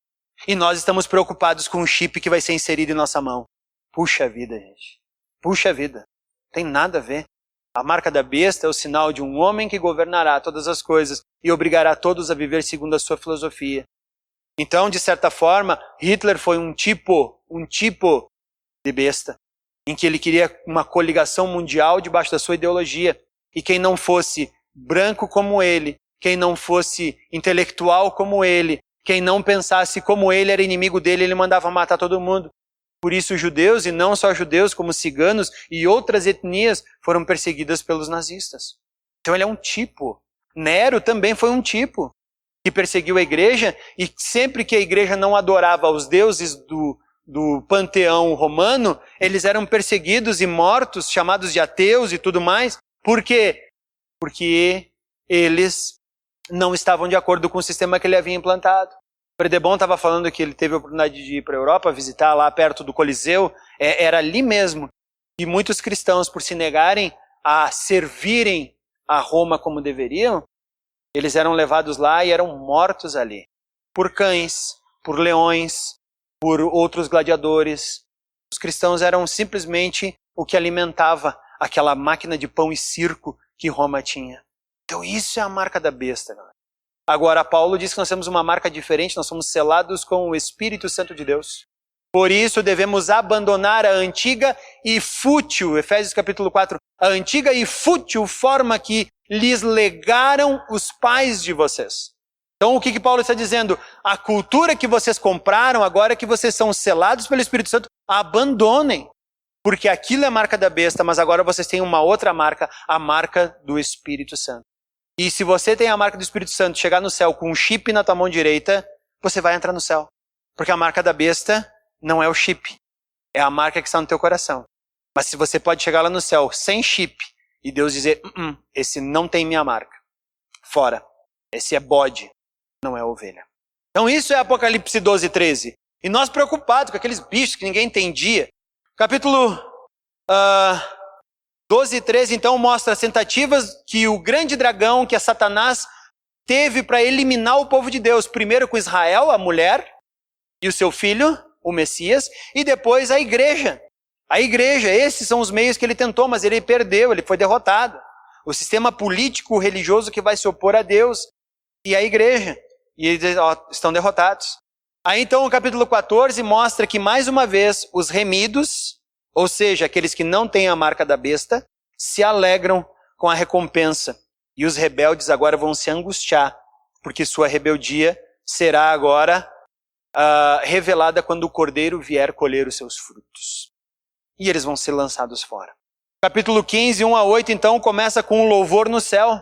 E nós estamos preocupados com o chip que vai ser inserido em nossa mão. Puxa vida, gente. Puxa vida, tem nada a ver. A marca da besta é o sinal de um homem que governará todas as coisas e obrigará todos a viver segundo a sua filosofia. Então, de certa forma, Hitler foi um tipo de besta, em que ele queria uma coligação mundial debaixo da sua ideologia. E quem não fosse branco como ele, quem não fosse intelectual como ele, quem não pensasse como ele era inimigo dele, ele mandava matar todo mundo. Por isso judeus, e não só judeus, como ciganos e outras etnias foram perseguidas pelos nazistas. Então ele é um tipo. Nero também foi um tipo que perseguiu a igreja, e sempre que a igreja não adorava os deuses do panteão romano, eles eram perseguidos e mortos, chamados de ateus e tudo mais. Por quê? Porque eles não estavam de acordo com o sistema que ele havia implantado. Predebon estava falando que ele teve a oportunidade de ir para a Europa, visitar lá perto do Coliseu, era ali mesmo. E muitos cristãos, por se negarem a servirem a Roma como deveriam, eles eram levados lá e eram mortos ali. Por cães, por leões, por outros gladiadores. Os cristãos eram simplesmente o que alimentava aquela máquina de pão e circo que Roma tinha. Então isso é a marca da besta, galera. Agora, Paulo diz que nós temos uma marca diferente, nós somos selados com o Espírito Santo de Deus. Por isso devemos abandonar a antiga e fútil, Efésios capítulo 4, a antiga e fútil forma que lhes legaram os pais de vocês. Então o que Paulo está dizendo? A cultura que vocês compraram, agora que vocês são selados pelo Espírito Santo, abandonem. Porque aquilo é a marca da besta, mas agora vocês têm uma outra marca, a marca do Espírito Santo. E se você tem a marca do Espírito Santo, chegar no céu com um chip na tua mão direita, você vai entrar no céu. Porque a marca da besta não é o chip, é a marca que está no teu coração. Mas se você pode chegar lá no céu sem chip e Deus dizer, esse não tem minha marca, fora, esse é bode, não é ovelha. Então isso é Apocalipse 12, 13. E nós preocupados com aqueles bichos que ninguém entendia. Capítulo 12 e 13, então, mostra as tentativas que o grande dragão, que é Satanás, teve para eliminar o povo de Deus. Primeiro com Israel, a mulher, e o seu filho, o Messias, e depois a igreja. A igreja, esses são os meios que ele tentou, mas ele perdeu, ele foi derrotado. O sistema político religioso que vai se opor a Deus e a igreja. E eles estão derrotados. Aí então o capítulo 14 mostra que mais uma vez os remidos, ou seja, aqueles que não têm a marca da besta, se alegram com a recompensa. E os rebeldes agora vão se angustiar, porque sua rebeldia será agora revelada quando o cordeiro vier colher os seus frutos. E eles vão ser lançados fora. Capítulo 15, 1 a 8, então, começa com um louvor no céu.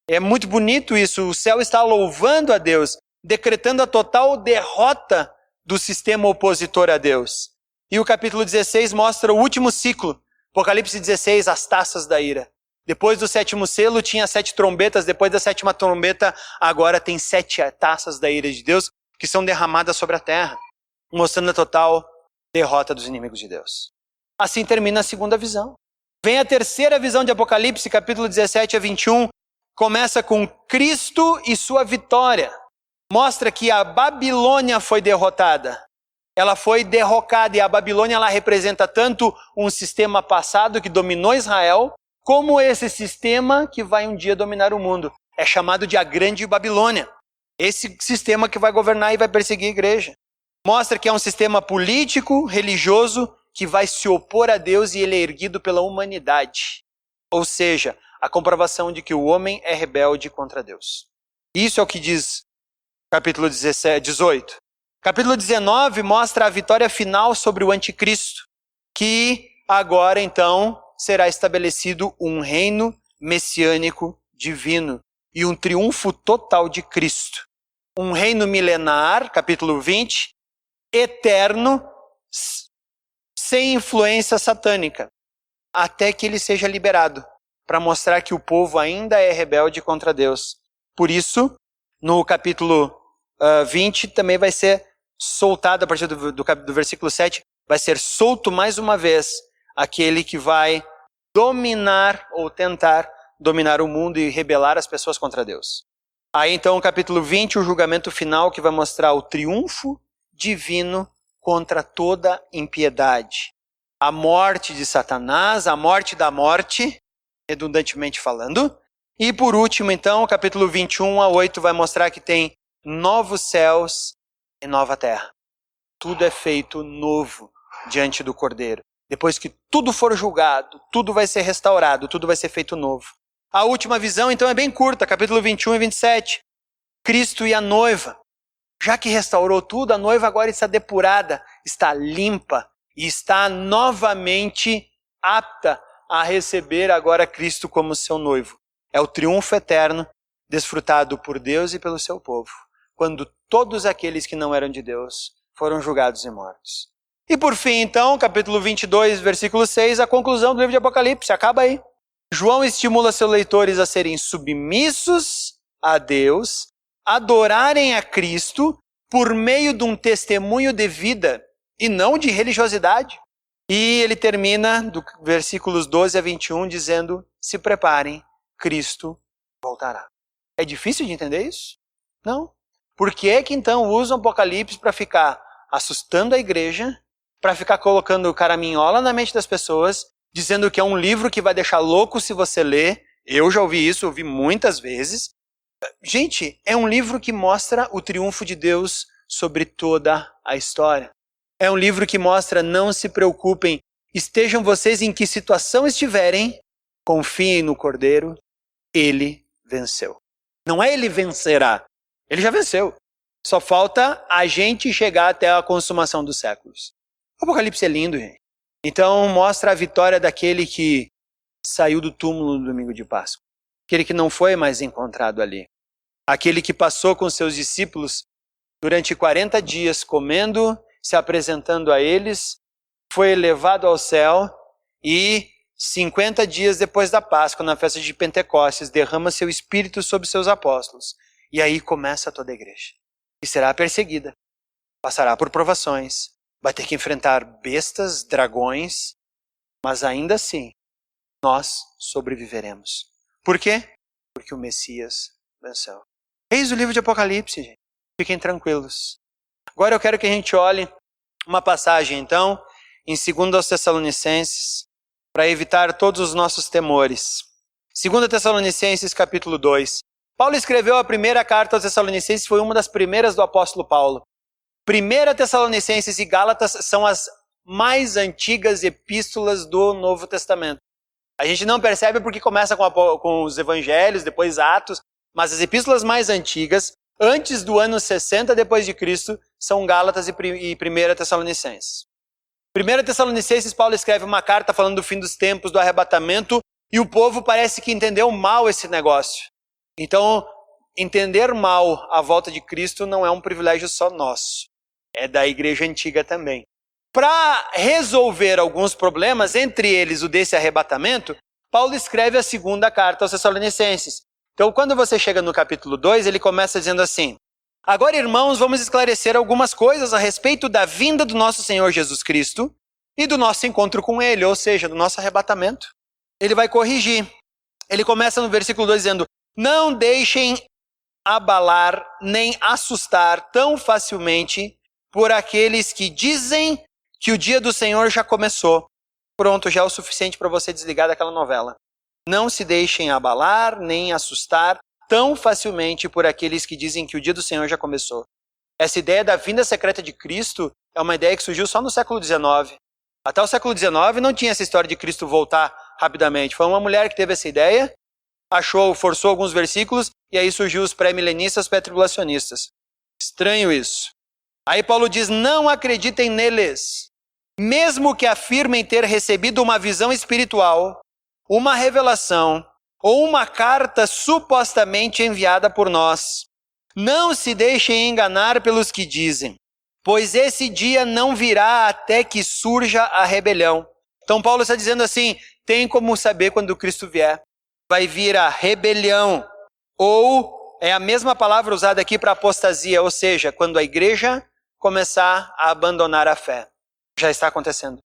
É muito bonito isso, o céu está louvando a Deus, decretando a total derrota do sistema opositor a Deus. E o capítulo 16 mostra o último ciclo. Apocalipse 16, as taças da ira. Depois do 7º selo tinha 7 trombetas, depois da 7ª trombeta agora tem 7 taças da ira de Deus que são derramadas sobre a terra, mostrando a total derrota dos inimigos de Deus. Assim termina a segunda visão. Vem a terceira visão de Apocalipse, capítulo 17 a 21, começa com Cristo e sua vitória. Mostra que a Babilônia foi derrotada. Ela foi derrocada, e a Babilônia ela representa tanto um sistema passado que dominou Israel, como esse sistema que vai um dia dominar o mundo. É chamado de a Grande Babilônia. Esse sistema que vai governar e vai perseguir a igreja. Mostra que é um sistema político, religioso, que vai se opor a Deus, e ele é erguido pela humanidade. Ou seja, a comprovação de que o homem é rebelde contra Deus. Isso é o que diz capítulo 18. Capítulo 19 mostra a vitória final sobre o anticristo, que agora então será estabelecido um reino messiânico divino e um triunfo total de Cristo. Um reino milenar, capítulo 20, eterno, sem influência satânica, até que ele seja liberado, para mostrar que o povo ainda é rebelde contra Deus. Por isso, no capítulo 20 também vai ser soltado, a partir do versículo 7, vai ser solto mais uma vez aquele que vai dominar ou tentar dominar o mundo e rebelar as pessoas contra Deus. Aí então o capítulo 20, o julgamento final, que vai mostrar o triunfo divino contra toda impiedade. a morte de Satanás, a morte da morte, redundantemente falando. E por último, então, o capítulo 21 a 8 vai mostrar que tem novos céus e nova terra. Tudo é feito novo diante do Cordeiro. Depois que tudo for julgado, tudo vai ser restaurado, tudo vai ser feito novo. A última visão, então, é bem curta, capítulo 21 e 27. Cristo e a noiva. Já que restaurou tudo, a noiva agora está depurada, está limpa e está novamente apta a receber agora Cristo como seu noivo. É o triunfo eterno desfrutado por Deus e pelo seu povo, quando todos aqueles que não eram de Deus foram julgados e mortos. E por fim, então, capítulo 22, versículo 6, a conclusão do livro de Apocalipse, acaba aí. João estimula seus leitores a serem submissos a Deus, adorarem a Cristo por meio de um testemunho de vida e não de religiosidade. E ele termina, do versículos 12 a 21, dizendo, se preparem, Cristo voltará. É difícil de entender isso? Não. Por que que então usam Apocalipse para ficar assustando a igreja, para ficar colocando caraminhola na mente das pessoas, dizendo que é um livro que vai deixar louco se você ler? Eu já ouvi isso, ouvi muitas vezes. Gente, é um livro que mostra o triunfo de Deus sobre toda a história. É um livro que mostra, não se preocupem, estejam vocês em que situação estiverem, confiem no Cordeiro, ele venceu. Não é ele vencerá, ele já venceu. Só falta a gente chegar até a consumação dos séculos. O Apocalipse é lindo, gente. Então mostra a vitória daquele que saiu do túmulo no domingo de Páscoa. Aquele que não foi mais encontrado ali. Aquele que passou com seus discípulos durante 40 dias comendo, se apresentando a eles, foi elevado ao céu e 50 dias depois da Páscoa, na festa de Pentecostes, derrama seu Espírito sobre seus apóstolos. E aí começa toda a igreja. E será perseguida, passará por provações, vai ter que enfrentar bestas, dragões, mas ainda assim, nós sobreviveremos. Por quê? Porque o Messias venceu. Eis o livro de Apocalipse, gente. Fiquem tranquilos. Agora eu quero que a gente olhe uma passagem, então, em 2 Tessalonicenses, para evitar todos os nossos temores. 2 Tessalonicenses, capítulo 2. Paulo escreveu a primeira carta aos Tessalonicenses, foi uma das primeiras do apóstolo Paulo. 1 Tessalonicenses e Gálatas são as mais antigas epístolas do Novo Testamento. A gente não percebe porque começa com os evangelhos, depois Atos, mas as epístolas mais antigas, antes do ano 60 depois de Cristo, são Gálatas e 1 Tessalonicenses. 1 Tessalonicenses, Paulo escreve uma carta falando do fim dos tempos, do arrebatamento, e o povo parece que entendeu mal esse negócio. Então, entender mal a volta de Cristo não é um privilégio só nosso, é da igreja antiga também. Para resolver alguns problemas, entre eles o desse arrebatamento, Paulo escreve a segunda carta aos Tessalonicenses. Então, quando você chega no capítulo 2, ele começa dizendo assim: agora, irmãos, vamos esclarecer algumas coisas a respeito da vinda do nosso Senhor Jesus Cristo e do nosso encontro com Ele, ou seja, do nosso arrebatamento. Ele vai corrigir. Ele começa no versículo 2 dizendo: não deixem abalar nem assustar tão facilmente por aqueles que dizem que o dia do Senhor já começou. Pronto, já é o suficiente para você desligar daquela novela. Não se deixem abalar nem assustar tão facilmente por aqueles que dizem que o dia do Senhor já começou. Essa ideia da vinda secreta de Cristo é uma ideia que surgiu só no século XIX. Até o século XIX não tinha essa história de Cristo voltar rapidamente. Foi uma mulher que teve essa ideia, forçou alguns versículos, e aí surgiu os pré-milenistas, pré-tribulacionistas. Estranho isso. Aí Paulo diz, não acreditem neles, mesmo que afirmem ter recebido uma visão espiritual, uma revelação, ou uma carta supostamente enviada por nós. Não se deixem enganar pelos que dizem, pois esse dia não virá até que surja a rebelião. Então Paulo está dizendo assim, tem como saber quando Cristo vier. Vai vir a rebelião, ou é a mesma palavra usada aqui para apostasia, ou seja, quando a igreja começar a abandonar a fé. Já está acontecendo.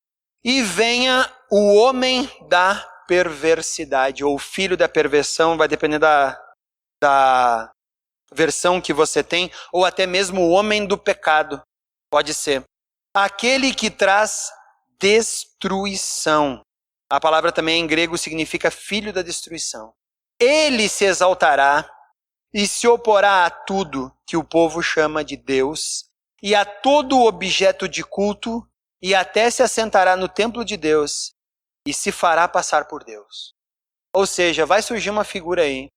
E venha o homem da perversidade, ou filho da perversão, vai depender da versão que você tem, ou até mesmo o homem do pecado, pode ser. Aquele que traz destruição. A palavra também em grego significa filho da destruição. Ele se exaltará e se oporá a tudo que o povo chama de Deus e a todo objeto de culto, e até se assentará no templo de Deus e se fará passar por Deus. Ou seja, vai surgir uma figura aí,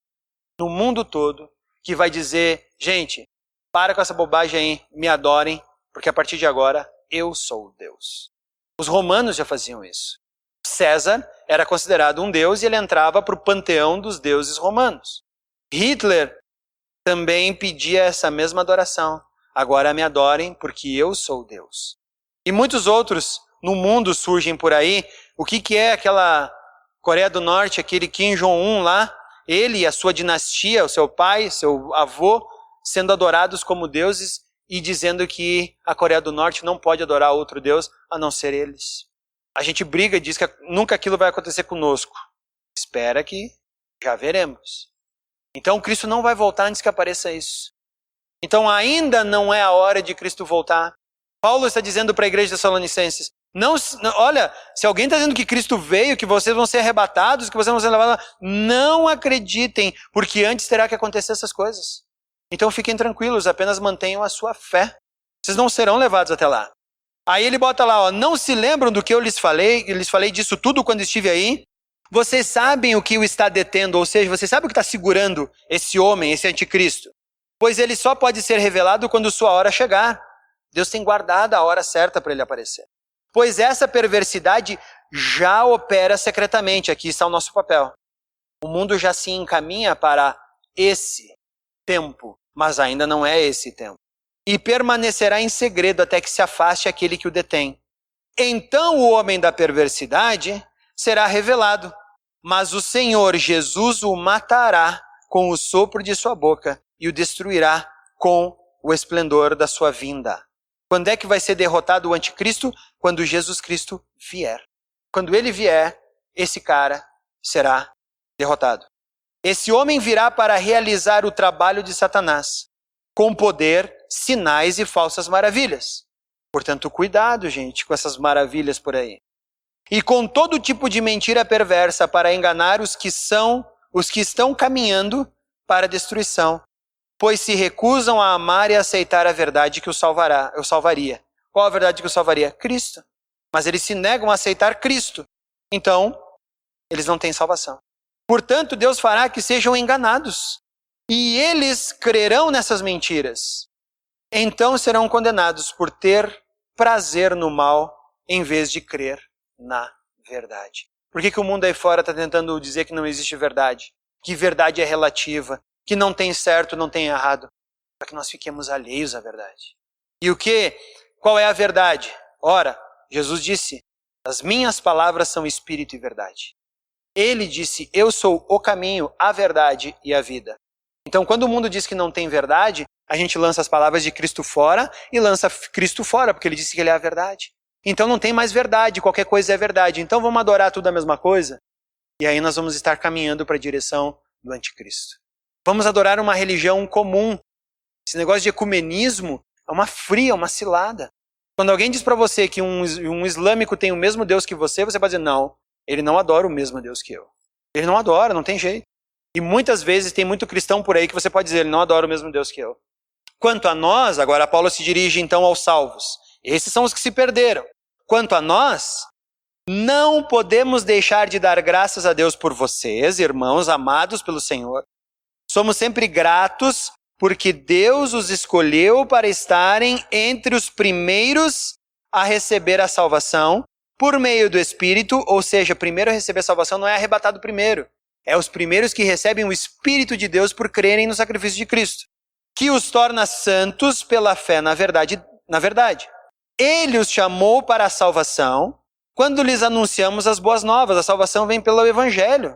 no mundo todo, que vai dizer, gente, para com essa bobagem aí, me adorem, porque a partir de agora eu sou Deus. Os romanos já faziam isso. César era considerado um deus e ele entrava para o panteão dos deuses romanos. Hitler também pedia essa mesma adoração. Agora me adorem porque eu sou Deus. E muitos outros no mundo surgem por aí. O que é aquela Coreia do Norte, aquele Kim Jong-un lá? Ele e a sua dinastia, o seu pai, seu avô, sendo adorados como deuses e dizendo que a Coreia do Norte não pode adorar outro deus a não ser eles. A gente briga e diz que nunca aquilo vai acontecer conosco. Espera que já veremos. Então Cristo não vai voltar antes que apareça isso. Então ainda não é a hora de Cristo voltar. Paulo está dizendo para a igreja de Tessalonicenses, olha, se alguém está dizendo que Cristo veio, que vocês vão ser arrebatados, que vocês vão ser levados, não acreditem, porque antes terá que acontecer essas coisas. Então fiquem tranquilos, apenas mantenham a sua fé. Vocês não serão levados até lá. Aí ele bota lá, ó, não se lembram do que eu lhes falei disso tudo quando estive aí? Vocês sabem o que o está detendo, ou seja, vocês sabem o que está segurando esse homem, esse anticristo? Pois ele só pode ser revelado quando sua hora chegar. Deus tem guardado a hora certa para ele aparecer. Pois essa perversidade já opera secretamente. Aqui está o nosso papel. O mundo já se encaminha para esse tempo, mas ainda não é esse tempo. E permanecerá em segredo até que se afaste aquele que o detém. Então o homem da perversidade será revelado, mas o Senhor Jesus o matará com o sopro de sua boca e o destruirá com o esplendor da sua vinda. Quando é que vai ser derrotado o anticristo? Quando Jesus Cristo vier. Quando ele vier, esse cara será derrotado. Esse homem virá para realizar o trabalho de Satanás, com poder, sinais e falsas maravilhas. Portanto, cuidado, gente, com essas maravilhas por aí. E com todo tipo de mentira perversa para enganar os que estão caminhando para a destruição, pois se recusam a amar e aceitar a verdade que o salvaria. Qual a verdade que o salvaria? Cristo. Mas eles se negam a aceitar Cristo. Então, eles não têm salvação. Portanto, Deus fará que sejam enganados. E eles crerão nessas mentiras. Então serão condenados por ter prazer no mal em vez de crer na verdade. Por que o mundo aí fora está tentando dizer que não existe verdade? Que verdade é relativa? Que não tem certo, não tem errado? Para que nós fiquemos alheios à verdade. E o que? Qual é a verdade? Ora, Jesus disse, as minhas palavras são espírito e verdade. Ele disse, eu sou o caminho, a verdade e a vida. Então, quando o mundo diz que não tem verdade, a gente lança as palavras de Cristo fora e lança Cristo fora, porque ele disse que ele é a verdade. Então não tem mais verdade, qualquer coisa é verdade. Então vamos adorar tudo a mesma coisa? E aí nós vamos estar caminhando para a direção do anticristo. Vamos adorar uma religião comum. Esse negócio de ecumenismo é uma fria, uma cilada. Quando alguém diz para você que um islâmico tem o mesmo Deus que você pode dizer, não, ele não adora o mesmo Deus que eu. Ele não adora, não tem jeito. E muitas vezes tem muito cristão por aí que você pode dizer, ele não adora o mesmo Deus que eu. Quanto a nós, agora Paulo se dirige então aos salvos. Esses são os que se perderam. Quanto a nós, não podemos deixar de dar graças a Deus por vocês, irmãos amados pelo Senhor. Somos sempre gratos porque Deus os escolheu para estarem entre os primeiros a receber a salvação por meio do Espírito, ou seja, primeiro a receber a salvação não é arrebatado primeiro. É os primeiros que recebem o Espírito de Deus por crerem no sacrifício de Cristo, que os torna santos pela fé na verdade. Ele os chamou para a salvação quando lhes anunciamos as boas novas. A salvação vem pelo Evangelho.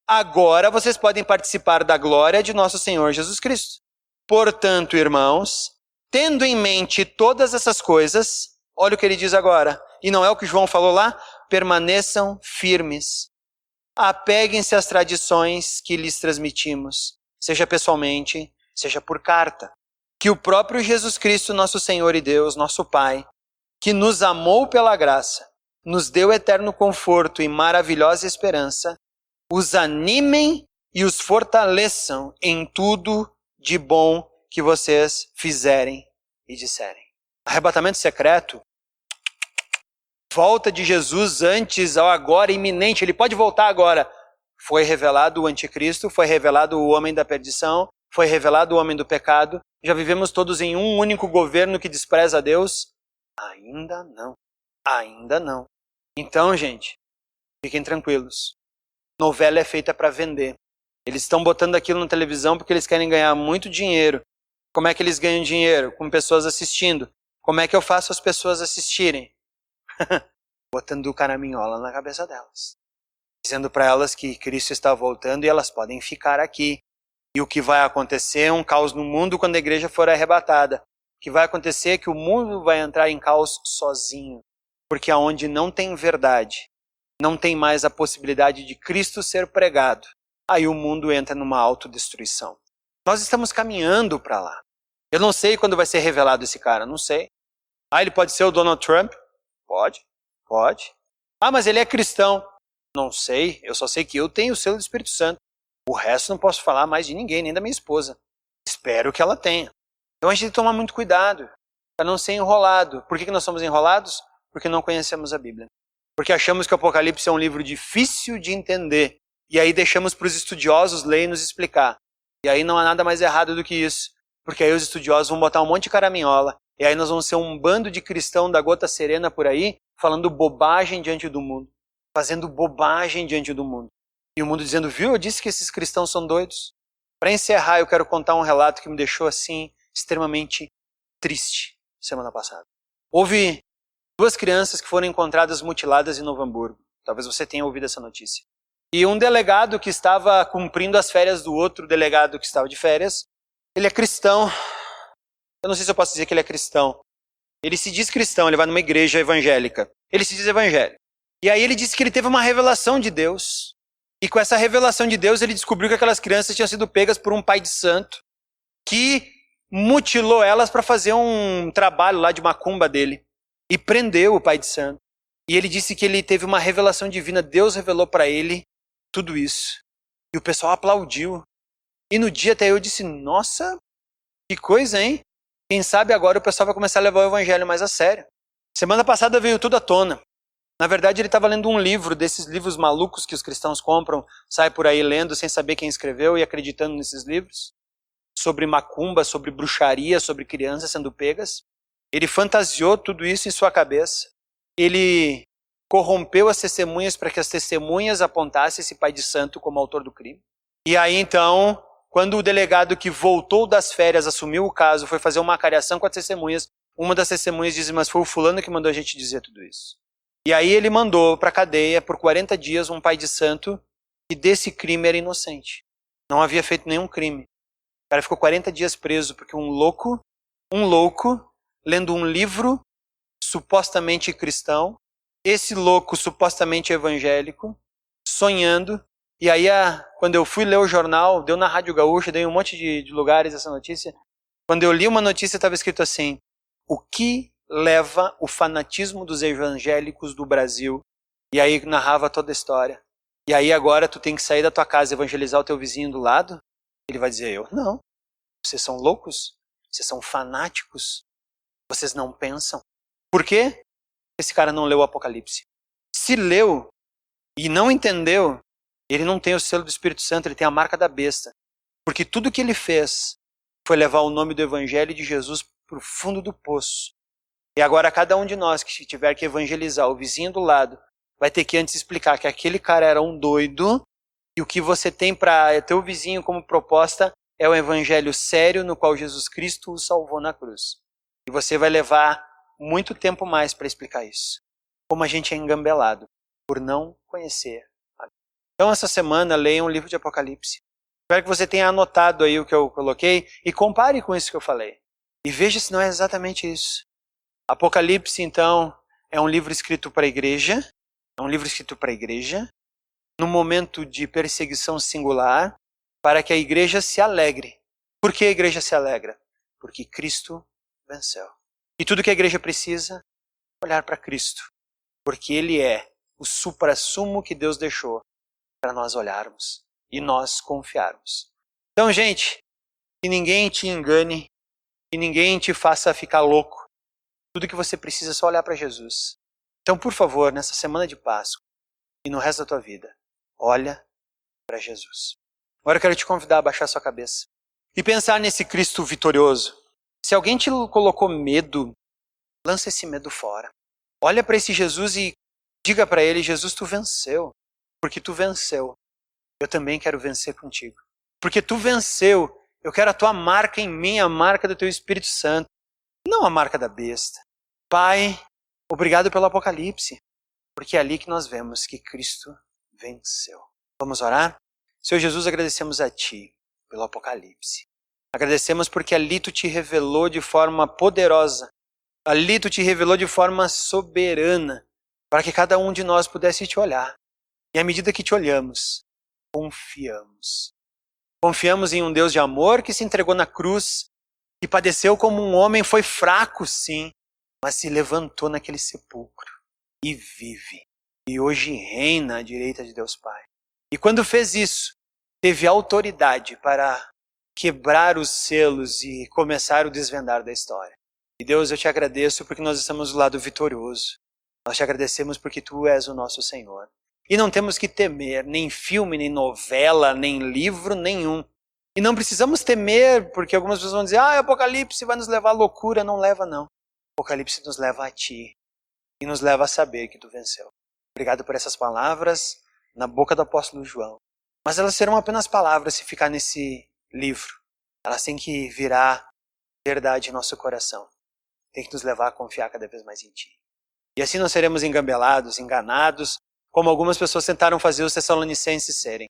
Agora vocês podem participar da glória de nosso Senhor Jesus Cristo. Portanto, irmãos, tendo em mente todas essas coisas, olha o que ele diz agora, e não é o que João falou lá, permaneçam firmes. Apeguem-se às tradições que lhes transmitimos, seja pessoalmente, seja por carta. Que o próprio Jesus Cristo, nosso Senhor e Deus, nosso Pai, que nos amou pela graça nos deu eterno conforto e maravilhosa esperança, os animem e os fortaleçam em tudo de bom que vocês fizerem e disserem. Arrebatamento secreto, volta de Jesus antes ao agora iminente, ele pode voltar agora. Foi revelado o anticristo, foi revelado o homem da perdição, foi revelado o homem do pecado. Já vivemos todos em um único governo que despreza a Deus? Ainda não. Ainda não. Então, gente, fiquem tranquilos. Novela é feita para vender. Eles estão botando aquilo na televisão porque eles querem ganhar muito dinheiro. Como é que eles ganham dinheiro? Com pessoas assistindo. Como é que eu faço as pessoas assistirem? Botando caraminhola na cabeça delas. Dizendo para elas que Cristo está voltando e elas podem ficar aqui. E o que vai acontecer é um caos no mundo quando a igreja for arrebatada. O que vai acontecer é que o mundo vai entrar em caos sozinho. Porque aonde não tem verdade, não tem mais a possibilidade de Cristo ser pregado. Aí o mundo entra numa autodestruição. Nós estamos caminhando para lá. Eu não sei quando vai ser revelado esse cara, não sei. Ele pode ser o Donald Trump? Pode. Mas ele é cristão. Não sei, eu só sei que eu tenho o selo do Espírito Santo. O resto não posso falar mais de ninguém, nem da minha esposa. Espero que ela tenha. Então a gente tem que tomar muito cuidado para não ser enrolado. Por que nós somos enrolados? Porque não conhecemos a Bíblia. Porque achamos que o Apocalipse é um livro difícil de entender. E aí deixamos para os estudiosos ler e nos explicar. E aí não há nada mais errado do que isso. Porque aí os estudiosos vão botar um monte de caraminhola. E aí nós vamos ser um bando de cristão da gota serena por aí, falando bobagem diante do mundo. Fazendo bobagem diante do mundo. E o mundo dizendo, viu, eu disse que esses cristãos são doidos. Para encerrar, eu quero contar um relato que me deixou assim, extremamente triste, semana passada. Houve 2 crianças que foram encontradas mutiladas em Novo Hamburgo. Talvez você tenha ouvido essa notícia. E um delegado que estava cumprindo as férias do outro delegado que estava de férias, ele é cristão. Eu não sei se eu posso dizer que ele é cristão. Ele se diz cristão, ele vai numa igreja evangélica. Ele se diz evangélico. E aí ele disse que ele teve uma revelação de Deus. E com essa revelação de Deus, ele descobriu que aquelas crianças tinham sido pegas por um pai de santo que mutilou elas para fazer um trabalho lá de macumba dele. E prendeu o pai de santo. E ele disse que ele teve uma revelação divina. Deus revelou para ele tudo isso. E o pessoal aplaudiu. E no dia até eu disse, nossa, que coisa, hein? Quem sabe agora o pessoal vai começar a levar o evangelho mais a sério. Semana passada veio tudo à tona. Na verdade, ele estava lendo um livro, desses livros malucos que os cristãos compram, sai por aí lendo sem saber quem escreveu e acreditando nesses livros. Sobre macumba, sobre bruxaria, sobre crianças sendo pegas. Ele fantasiou tudo isso em sua cabeça. Ele corrompeu as testemunhas para que as testemunhas apontassem esse pai de santo como autor do crime. E aí então, quando o delegado que voltou das férias assumiu o caso, foi fazer uma acariação com as testemunhas, uma das testemunhas disse, mas foi o fulano que mandou a gente dizer tudo isso. E aí ele mandou para a cadeia por 40 dias um pai de santo que desse crime era inocente. Não havia feito nenhum crime. O cara ficou 40 dias preso porque um louco, lendo um livro supostamente cristão, esse louco supostamente evangélico, sonhando. E aí quando eu fui ler o jornal, deu na Rádio Gaúcha, deu em um monte de lugares essa notícia. Quando eu li uma notícia estava escrito assim, o que leva o fanatismo dos evangélicos do Brasil? E aí narrava toda a história. E aí agora tu tem que sair da tua casa e evangelizar o teu vizinho do lado? Ele vai dizer, eu não. Vocês são loucos? Vocês são fanáticos? Vocês não pensam? Por quê? Esse cara não leu o Apocalipse. Se leu e não entendeu, ele não tem o selo do Espírito Santo, ele tem a marca da besta. Porque tudo que ele fez foi levar o nome do Evangelho de Jesus para o fundo do poço. E agora cada um de nós que tiver que evangelizar o vizinho do lado, vai ter que antes explicar que aquele cara era um doido e o que você tem para teu vizinho como proposta é o evangelho sério no qual Jesus Cristo o salvou na cruz. E você vai levar muito tempo mais para explicar isso. Como a gente é engambelado por não conhecer. Então essa semana leia um livro de Apocalipse. Espero que você tenha anotado aí o que eu coloquei e compare com isso que eu falei. E veja se não é exatamente isso. Apocalipse, então, é um livro escrito para a igreja. É um livro escrito para a igreja. Num momento de perseguição singular. Para que a igreja se alegre. Por que a igreja se alegra? Porque Cristo venceu. E tudo que a igreja precisa, olhar para Cristo. porque ele é o suprassumo que Deus deixou para nós olharmos e nós confiarmos. Então, gente, que ninguém te engane, que ninguém te faça ficar louco. Tudo que você precisa é só olhar para Jesus. Então, por favor, nessa semana de Páscoa e no resto da tua vida, olha para Jesus. Agora eu quero te convidar a baixar sua cabeça e pensar nesse Cristo vitorioso. Se alguém te colocou medo, lança esse medo fora. Olha para esse Jesus e diga para ele: Jesus, tu venceu. Porque tu venceu, eu também quero vencer contigo. Porque tu venceu, eu quero a tua marca em mim, a marca do teu Espírito Santo, não a marca da besta. Pai, obrigado pelo Apocalipse, porque é ali que nós vemos que Cristo venceu. Vamos orar? Senhor Jesus, agradecemos a Ti pelo Apocalipse. Agradecemos porque ali Tu te revelou de forma poderosa, ali Tu te revelou de forma soberana, para que cada um de nós pudesse Te olhar. E à medida que Te olhamos, confiamos. Confiamos em um Deus de amor que se entregou na cruz, que padeceu como um homem, foi fraco sim, mas se levantou naquele sepulcro e vive. E hoje reina à direita de Deus Pai. E quando fez isso, teve autoridade para quebrar os selos e começar o desvendar da história. E Deus, eu te agradeço porque nós estamos do lado vitorioso. Nós te agradecemos porque Tu és o nosso Senhor. E não temos que temer nem filme, nem novela, nem livro nenhum. E não precisamos temer porque algumas pessoas vão dizer: o Apocalipse vai nos levar à loucura. Não leva não. O Apocalipse nos leva a Ti e nos leva a saber que Tu venceu. Obrigado por essas palavras na boca do apóstolo João. Mas elas serão apenas palavras se ficar nesse livro. Elas têm que virar verdade em nosso coração. Tem que nos levar a confiar cada vez mais em Ti. E assim não seremos engambelados, enganados, como algumas pessoas tentaram fazer os tessalonicenses serem.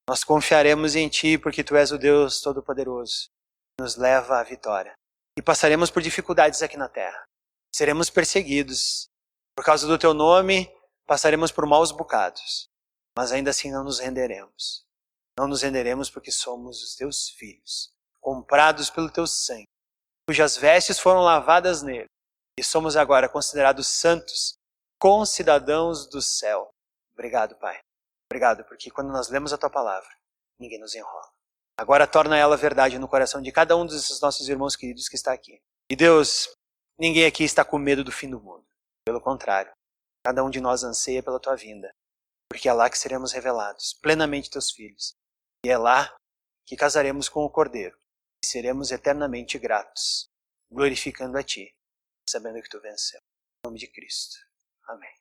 Nós confiaremos em Ti porque Tu és o Deus Todo-Poderoso. Nos leva à vitória. E passaremos por dificuldades aqui na terra. Seremos perseguidos. Por causa do Teu nome, passaremos por maus bocados. Mas ainda assim não nos renderemos. Não nos renderemos porque somos os Teus filhos, comprados pelo Teu sangue, cujas vestes foram lavadas nele. E somos agora considerados santos, concidadãos do céu. Obrigado, Pai. Obrigado, porque quando nós lemos a Tua palavra, ninguém nos enrola. Agora torna ela verdade no coração de cada um desses nossos irmãos queridos que está aqui. E Deus, ninguém aqui está com medo do fim do mundo. Pelo contrário, cada um de nós anseia pela Tua vinda, porque é lá que seremos revelados, plenamente Teus filhos. E é lá que casaremos com o Cordeiro e seremos eternamente gratos, glorificando a Ti, sabendo que Tu venceu. Em nome de Cristo. Amém.